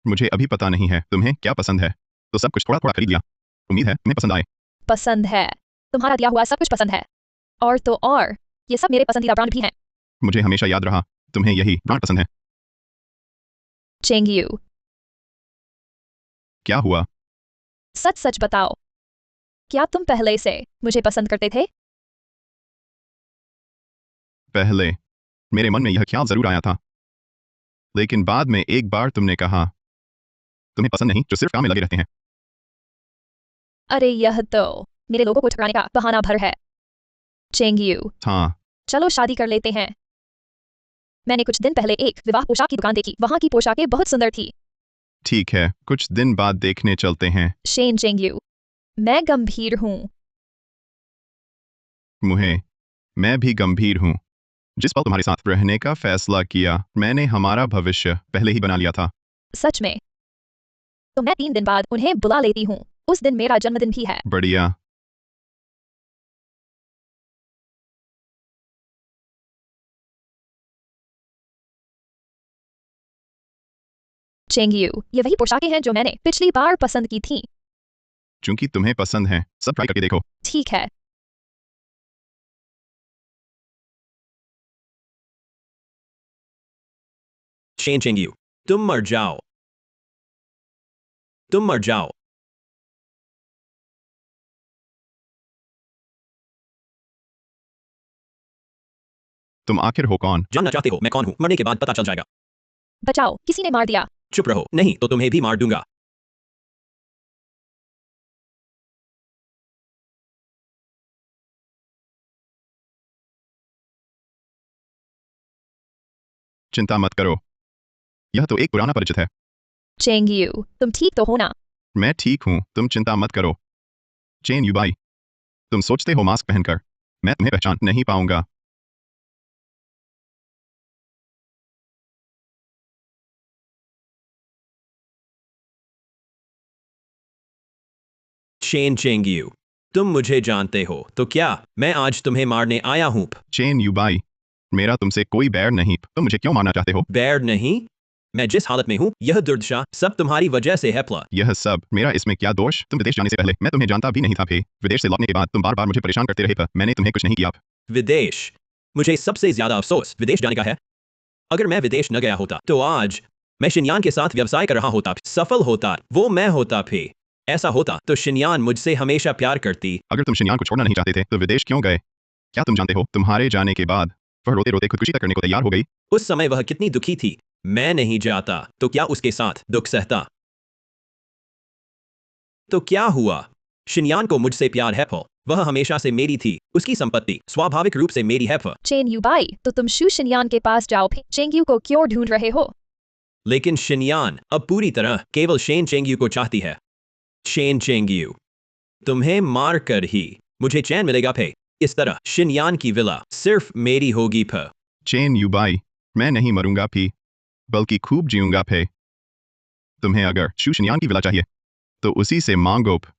मुझे अभी पता नहीं है तुम्हें क्या पसंद है, तो सब कुछ थोड़ा थोड़ा खरीद लिया, उम्मीद है तुम्हें पसंद आए। पसंद है, तुम्हारा दिया हुआ सब कुछ पसंद है, और तो और ये सब मेरे पसंदीदा ब्रांड भी हैं। मुझे हमेशा याद रहा तुम्हें यही ब्रांड पसंद है। चेंगयू, क्या हुआ? सच सच बताओ, क्या तुम पहले से मुझे पसंद करते थे? पहले मेरे मन में यह ख्याल जरूर आया था, लेकिन बाद में एक बार तुमने कहा तुम्हें पसंद नहीं जो सिर्फ काम में लगे रहते हैं। अरे यह तो मेरे लोगों को ठुकराने का बहाना भर है। चेंगयू, हाँ, चलो शादी कर लेते हैं। मैंने कुछ दिन पहले एक विवाह पोशाक की दुकान देखी, वहां की पोशाकें बहुत सुंदर थी। ठीक है, कुछ दिन बाद देखने चलते हैं। शेन चेंगयू, मैं गंभीर हूँ। मैं भी गंभीर हूँ। जिस पल तुम्हारे साथ रहने का फैसला किया मैंने हमारा भविष्य पहले ही बना लिया था। सच में? तो मैं 3 दिन बाद उन्हें बुला लेती हूँ, उस दिन मेरा जन्मदिन भी है। बढ़िया। चेंगयू, ये वही पोशाकें हैं जो मैंने पिछली बार पसंद की थी। चूंकि तुम्हें पसंद है, सब ट्राई करके देखो। ठीक है। शेन चेंगयू, तुम मर जाओ, तुम मर जाओ। तुम आखिर हो कौन? जानना चाहते हो मैं कौन हूँ? मरने के बाद पता चल जाएगा। बचाओ, किसी ने मार दिया। चुप रहो, नहीं तो तुम्हें भी मार दूंगा। चिंता मत करो, यह तो एक पुराना परिचित है। चेंगयू, तुम ठीक तो हो ना? मैं ठीक हूँ, तुम चिंता मत करो। चेन युबाई, तुम सोचते हो मास्क पहनकर मैं तुम्हें पहचान नहीं पाऊंगा। शेन चेंगयू, तुम मुझे जानते हो तो क्या मैं आज तुम्हें मारने आया हूँ? चेन युबाई, मेरा तुमसे कोई बैर नहीं, तुम मुझे क्यों मारना चाहते हो? बैर नहीं, मैं जिस हालत में हूँ यह दुर्दशा सब तुम्हारी वजह से है। प्ला यह सब मेरा इसमें क्या दोष? तुम विदेश जाने से पहले मैं तुम्हें जानता भी नहीं था। विदेश से लौटने के बाद तुम बार बार मुझे परेशान करते रहे, पर मैंने तुम्हें कुछ नहीं किया। विदेश, मुझे सबसे ज्यादा अफसोस विदेश जाने का है। अगर मैं विदेश न गया होता तो आज मैं शिनयान के साथ व्यवसाय कर रहा होता, सफल होता, वो मैं होता फिर ऐसा होता तो शिनयान मुझसे हमेशा प्यार करती। अगर तुम शिनयान को छोड़ना नहीं चाहते थे तो विदेश क्यों गए? क्या तुम जानते हो तुम्हारे जाने के बाद वह रोते रोते खुदकुशी तक करने को तैयार हो गई? उस समय वह कितनी दुखी थी। मैं नहीं जाता तो क्या उसके साथ दुख सहता? तो क्या हुआ? शिनयान को मुझसे प्यार है, वह हमेशा से मेरी थी, उसकी संपत्ति स्वाभाविक रूप से मेरी है। चेन यू बाई, तो तुम शू शिनयान के पास जाओ, फिर चेंगयू को क्यों ढूंढ रहे हो? लेकिन शिनयान अब पूरी तरह केवल शेन चेंगयू को चाहती है। शेन चेंगयू, तुम्हें मार कर ही मुझे चैन मिलेगा फे। इस तरह शिनयान की विला सिर्फ मेरी होगी फ। चेन युबाई, मैं नहीं मरूंगा फी, बल्कि खूब जीऊंगा फे। तुम्हें अगर शू शिनयान की विला चाहिए तो उसी से मांगो फ।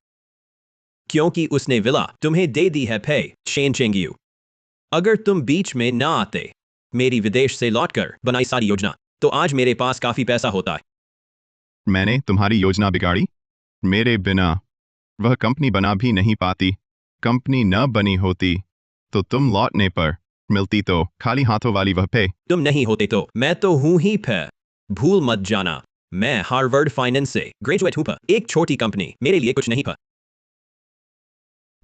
क्योंकि उसने विला तुम्हें दे दी है फे। शेन चेंगयू, अगर तुम बीच में ना आते मेरी विदेश से लौटकर बनाई सारी योजना, तो आज मेरे पास काफी पैसा होता है। मैंने तुम्हारी योजना बिगाड़ी। मेरे बिना वह कंपनी बना भी नहीं पाती। कंपनी न बनी होती तो तुम लौटने पर मिलती तो खाली हाथों वाली वह पे। तुम नहीं होते तो मैं तो हूं ही फे। भूल मत जाना, मैं हार्वर्ड फाइनेंस से ग्रेजुएट हूं फ। एक छोटी कंपनी मेरे लिए कुछ नहीं फ।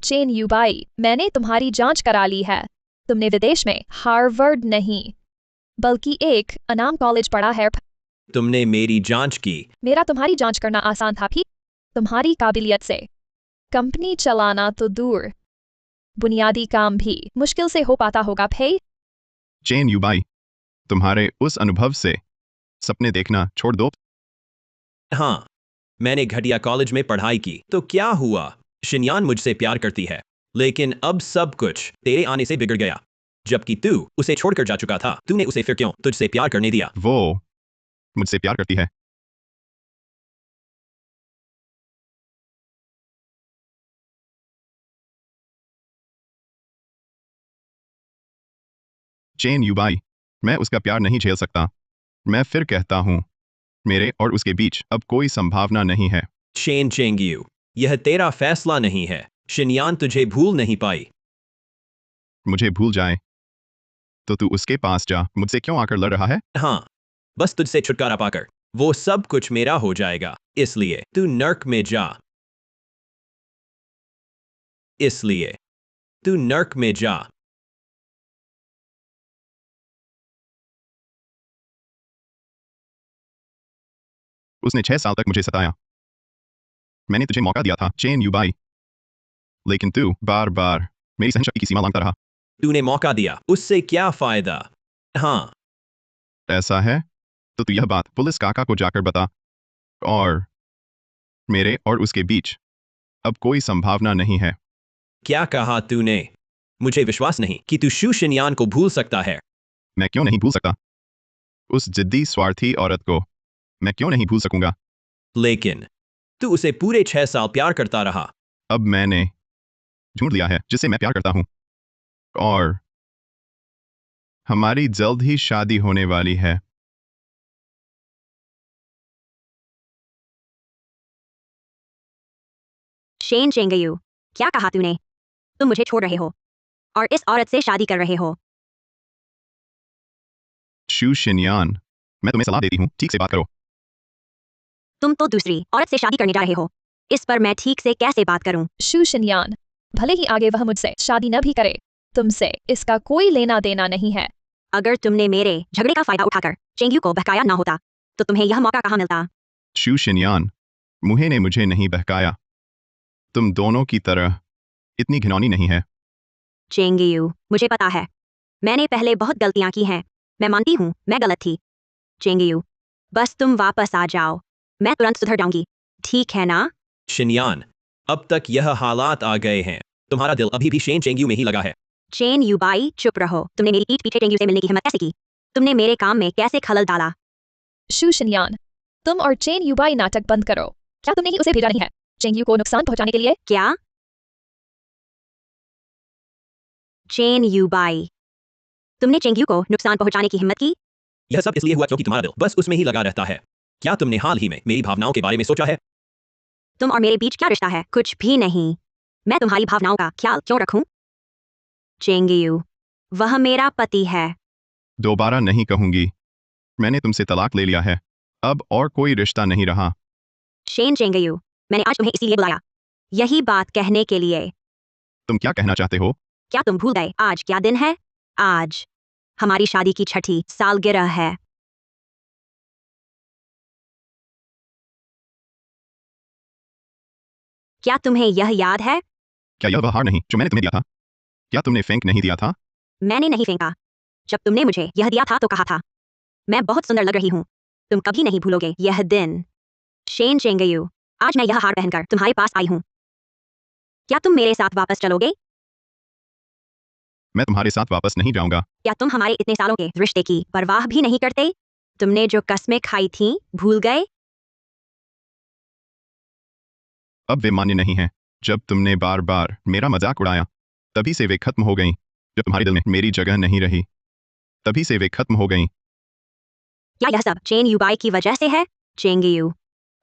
चेन यू बाई, मैंने तुम्हारी जांच करा ली है। तुमने विदेश में हार्वर्ड नहीं बल्कि एक अनाम कॉलेज पढ़ा है। तुमने मेरी जांच की। मेरा तुम्हारी जांच करना आसान था भी। तुम्हारी काबिलियत से कंपनी चलाना तो दूर, बुनियादी काम भी मुश्किल से हो पाता होगा भे। चेन युबाई, तुम्हारे उस अनुभव से सपने देखना छोड़ दो। हाँ, मैंने घटिया कॉलेज में पढ़ाई की तो क्या हुआ? शिनयान मुझसे प्यार करती है, लेकिन अब सब कुछ तेरे आने से बिगड़ गया। जबकि तू उसे छोड़कर जा चुका था, तूने उसे फिर क्यों तुझसे प्यार करने दिया? वो मुझसे प्यार करती है। चेन युबाई, मैं उसका प्यार नहीं झेल सकता। मैं फिर कहता हूं, मेरे और उसके बीच अब कोई संभावना नहीं है। शेन चेंगयू, यह तेरा फैसला नहीं है। शिनयान तुझे भूल नहीं पाई। मुझे भूल जाए तो तू उसके पास जा। मुझसे क्यों आकर लड़ रहा है? हाँ, बस तुझसे छुटकारा पाकर वो सब कुछ मेरा हो जाएगा। इसलिए तू नर्क में जा। इसलिए तू नर्क में जा। उसने 6 साल तक मुझे सताया। मैंने तुझे मौका दिया था चेन युबाई, लेकिन तू बार बार मेरी सहनशक्ति की सीमा लांघता रहा। तूने मौका दिया, उससे क्या फायदा? हाँ, ऐसा है तो तू यह बात पुलिस काका को जाकर बता। और मेरे और उसके बीच अब कोई संभावना नहीं है। क्या कहा तूने? मुझे विश्वास नहीं कि तू शू शिनयान को भूल सकता है। मैं क्यों नहीं भूल सकता? उस जिद्दी स्वार्थी औरत को मैं क्यों नहीं भूल सकूंगा? लेकिन तू उसे पूरे 6 साल प्यार करता रहा। अब मैंने ढूंढ लिया है जिससे मैं प्यार करता हूं, और हमारी जल्द ही शादी होने वाली है। शेन चेंगयू, क्या कहा तूने? तुम मुझे छोड़ रहे हो और इस औरत से शादी कर रहे हो? शू शिनयान, मैं तुम्हें सलाह देती हूं, ठीक से बात करो। तुम तो दूसरी औरत से शादी करने जा रहे हो। इस पर मैं ठीक से कैसे बात करूं? शू शिनयान, भले ही आगे वह मुझसे शादी न भी करे, तुमसे इसका कोई लेना देना नहीं है। अगर तुमने मेरे झगड़े का फायदा उठाकर चेंगयू को बहकाया ना होता तो तुम्हें यह मौका कहाँ मिलता? शू शिनयान, मुहे ने मुझे नहीं बहकाया। तुम दोनों की तरह इतनी घिनौनी नहीं है। चेंगयू, मुझे पता है, मैंने पहले बहुत गलतियां की हैं। मैं मानती हूँ मैं गलत थी। चेंगयू, बस तुम वापस आ जाओ, मैं तुरंत सुधर जाऊंगी, ठीक है ना? शिनयान, अब तक यह हालात आ गए हैं, तुम्हारा दिल अभी भी शेन चेंगयू में ही लगा है। चेन युबाई, चुप रहो। तुमने मेरी पीठ पीछे चेंगयू से मिलने की हिम्मत कैसे की? तुमने मेरे काम में कैसे खलल डाला? शू शिनयान, तुम और चेन यू बाई नाटक बंद करो। क्या तुमने ही उसे भेजा नहीं है चेंगयू को नुकसान पहुंचाने के लिए? क्या? चेन युबाई, तुमने चेंगयू को नुकसान पहुंचाने की हिम्मत की? यह सब इसलिए हुआ क्योंकि तुम्हारा दिल बस उसमें ही लगा रहता है। क्या तुमने हाल ही में मेरी भावनाओं के बारे में सोचा है? तुम और मेरे बीच क्या रिश्ता है? कुछ भी नहीं। मैं तुम्हारी भावनाओं का ख्याल क्यों रखूं? चेंगयू, वह मेरा पति है। दोबारा नहीं कहूंगी। मैंने तुमसे तलाक ले लिया है अब और कोई रिश्ता नहीं रहा। शेन चेंगयू, मैंने आज तुम्हें इसीलिए बुलाया, यही बात कहने के लिए। तुम क्या कहना चाहते हो? क्या तुम भूल गए आज क्या दिन है? आज हमारी शादी की 6ठी सालगिरह है। क्या तुम्हें यह याद है? क्या यह वह हार नहीं जो मैंने तुम्हें दिया था? क्या तुमने फेंक नहीं दिया था? मैंने नहीं फेंका। जब तुमने मुझे यह दिया था तो कहा था, मैं बहुत सुंदर लग रही हूँ, तुम कभी नहीं भूलोगे यह दिन। शेन चेंगयू, आज मैं यह हार पहनकर तुम्हारे पास आई हूँ। क्या तुम मेरे साथ वापस चलोगे? मैं तुम्हारे साथ वापस नहीं जाऊंगा। क्या तुम हमारे इतने सालों के रिश्ते की परवाह भी नहीं करते? तुमने जो कस्में खाई थीं, भूल गए? अब वे मान्य नहीं हैं। जब तुमने बार बार मेरा मजाक उड़ाया, तभी से वे खत्म हो गईं। जब तुम्हारे दिल में मेरी जगह नहीं रही, तभी से वे खत्म हो गईं। क्या यह सब चेन युबाई की वजह से है? चेंगयू,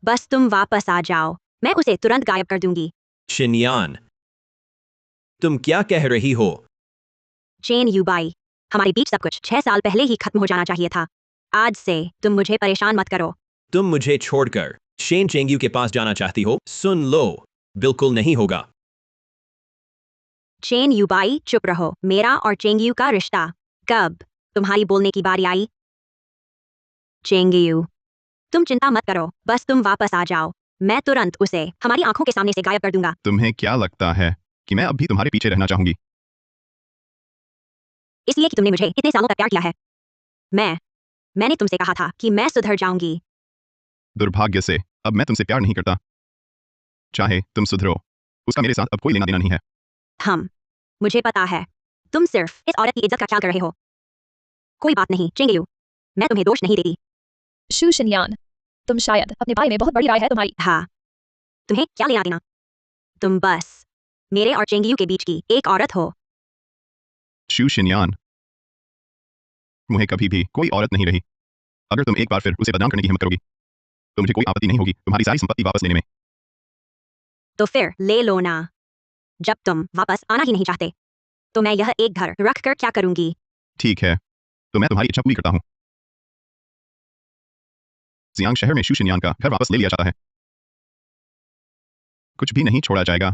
बस तुम वापस आ जाओ, मैं उसे तुरंत गायब कर दूंगी। शिनयान, तुम क्या कह रही हो? चेन युबाई, हमारे बीच सब कुछ 6 साल पहले ही खत्म हो जाना चाहिए था। आज से तुम मुझे परेशान मत करो। तुम मुझे छोड़कर शेन चेंगयू के पास जाना चाहती हो? सुन लो, बिल्कुल नहीं होगा। चेन युबाई, चुप रहो। मेरा और चेंगयू का रिश्ता, कब तुम्हारी बोलने की बारी आई? चेंगयू, तुम चिंता मत करो, बस तुम वापस आ जाओ, मैं तुरंत उसे हमारी आंखों के सामने से गायब कर दूंगा। तुम्हें क्या लगता है कि मैं अब भी तुम्हारे पीछे रहना चाहूंगी? इसलिए कि तुमने मुझे इतने सालों तक प्यार किया है। मैंने तुमसे कहा था कि मैं सुधर जाऊंगी। दुर्भाग्य से अब मैं तुमसे प्यार नहीं करता। चाहे तुम सुधरो, उसका मेरे साथ अब कोई लेना देना नहीं है। मुझे पता है, तुम सिर्फ इस औरत की इज्जत का ख्याल कर रहे हो। कोई बात नहीं चेंगयू, मैं तुम्हें दोष नहीं देती। शू शिनयान, तुम शायद अपने बारे में बहुत बड़ी राय है तुम्हारी। हाँ, तुम्हें क्या लेना देना? तुम बस मेरे और चेंगयू के बीच की एक औरत हो। शू शिनयान, मुझे कभी भी कोई औरत नहीं रही। अगर तुम एक बार फिर उसे बदनाम करने की हिम्मत करोगी, तो मुझे कोई आपत्ति नहीं होगी तुम्हारी सारी संपत्ति वापस लेने में। तो फिर ले लो ना। जब तुम वापस आना ही नहीं चाहते, तो मैं यह एक घर रख कर क्या करूंगी? ठीक है, तो मैं तुम्हारी इच्छा पूरी करता हूँ। जियांग शहर में शू शिनयान का घर वापस ले लिया जाता है। कुछ भी नहीं छोड़ा जाएगा।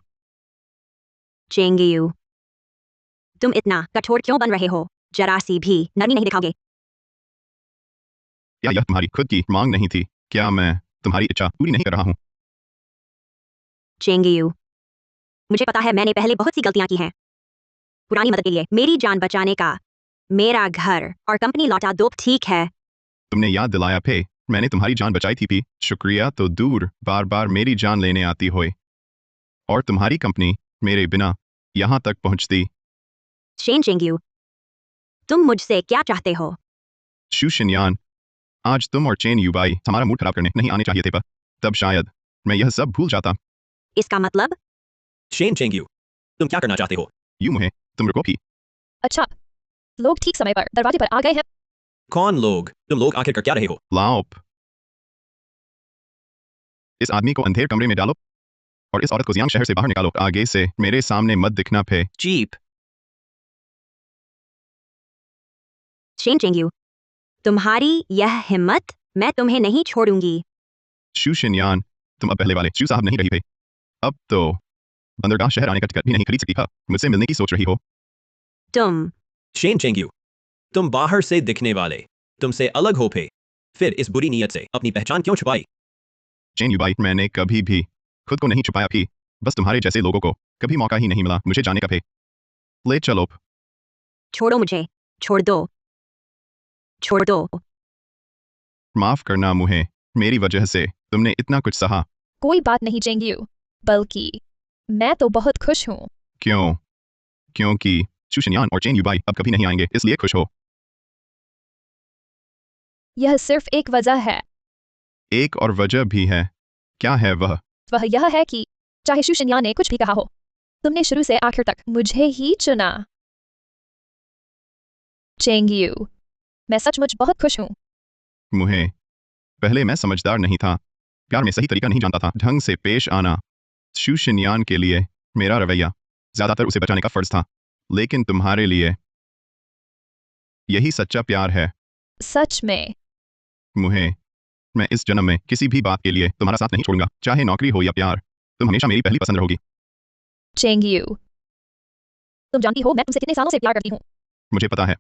चेंगयू, तुम इतना कठोर क्यों बन रहे हो? जरा सी भी नरमी नहीं दिखाओगे? क्या यह तुम्हारी खुद की मांग नहीं थी? क्या मैं तुम्हारी इच्छा पूरी नहीं कर रहा हूँ? चेंगयू, मुझे पता है मैंने पहले बहुत सी गलतियां की हैं। पुरानी मदद के लिए मेरी जान बचाने का मेरा घर और कंपनी लौटा दो, ठीक है? तुमने याद दिलाया पे, मैंने तुम्हारी जान बचाई थी। शुक्रिया तो दूर, बार बार मेरी जान लेने आती हो, और तुम्हारी कंपनी मेरे बिना यहाँ तक पहुँचती। शेन चेंगयू, तुम मुझसे क्या चाहते हो? शू शिनयान, आज तुम और चेन युबाई हमारा मूड खराब करने नहीं आने चाहिए थे, पर तब शायद मैं यह सब भूल जाता। इसका मतलब? शेन चेंगयू, तुम क्या करना चाहते हो? यूं मुहे, तुम रुको भी। अच्छा, लोग ठीक समय पर दरवाजे पर आ गए हैं। कौन लोग? तुम लोग आखिर कर क्या रहे हो? लाओप, इस आदमी को अंधेर कमरे में डालो और इस औरत को जियांग शहर से बाहर निकालो। आगे से मेरे सामने मत दिखना पे। चीप। शेन चेंगयू, तुम्हारी यह हिम्मत, मैं तुम्हें नहीं छोड़ूंगी। शू शिनयान, तुम अब पहले वाले शू साहब नहीं रही थे। अब तो बंदरगाह शहर आने का टिकट भी नहीं खरीद सकती था। मुझसे मिलने की सोच रही हो? तुम शेन चेंगयू, तुम बाहर से दिखने वाले तुमसे अलग हो पे, फिर इस बुरी नीयत से अपनी पहचान क्यों छुपाई? चेन युबाई, मैंने कभी भी खुद को नहीं छुपाया भी, बस तुम्हारे जैसे लोगों को कभी मौका ही नहीं मिला मुझे जाने का। ले चलो। छोड़ो मुझे, छोड़ दो, छोड़ दो। माफ करना मुझे, मेरी वजह से तुमने इतना कुछ सहा। कोई बात नहीं चेंगयू, बल्कि मैं तो बहुत खुश हूँ। क्यों? क्योंकि शू शिनयान और चेन युबाई अब कभी नहीं आएंगे, इसलिए खुश हो? यह सिर्फ एक वजह है। एक और वजह भी है। क्या है वह? वह यह है कि चाहे शू शिनयान ने कुछ भी कहा हो, तुमने शुरू से आखिर तक मुझे ही चुना। चेंगयू, मैं सचमुच बहुत खुश हूँ। मुझे पहले मैं समझदार नहीं था, प्यार में सही तरीका नहीं जानता था, ढंग से पेश आना। शू शिनयान के लिए मेरा रवैया ज्यादातर उसे बचाने का फर्ज था, लेकिन तुम्हारे लिए यही सच्चा प्यार है। सच में? मुझे मैं इस जन्म में किसी भी बात के लिए तुम्हारा साथ नहीं छोड़ूंगा, चाहे नौकरी हो या प्यार। तुम हमेशा मेरी पहली पसंद रहोगी। चेंगयू, तुम जानती हो मैं तुमसे कितने सालों से प्यार करती हूँ। मुझे पता है।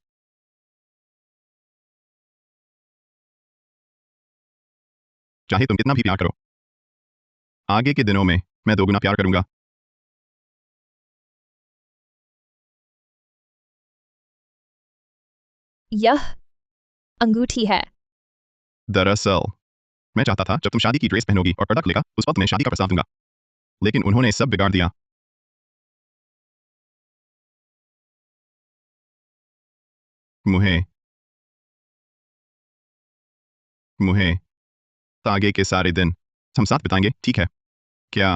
चाहे तुम कितना भी प्यार करो, आगे के दिनों में मैं दोगुना प्यार करूंगा। यह अंगूठी है। दरअसल मैं चाहता था जब तुम शादी की ड्रेस पहनोगी और पर्दा खुलेगा उस वक्त मैं शादी का प्रस्ताव दूंगा, लेकिन उन्होंने सब बिगाड़ दिया। मुहे मुहे आगे के सारे दिन हम साथ बिताएंगे, ठीक है? क्या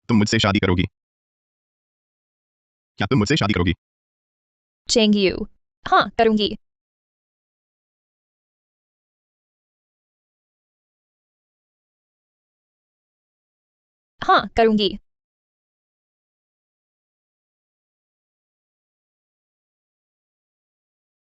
तुम मुझसे शादी करोगी? क्या तुम मुझसे शादी करोगी? चेंगयू, हाँ करूंगी। हाँ करूंगी।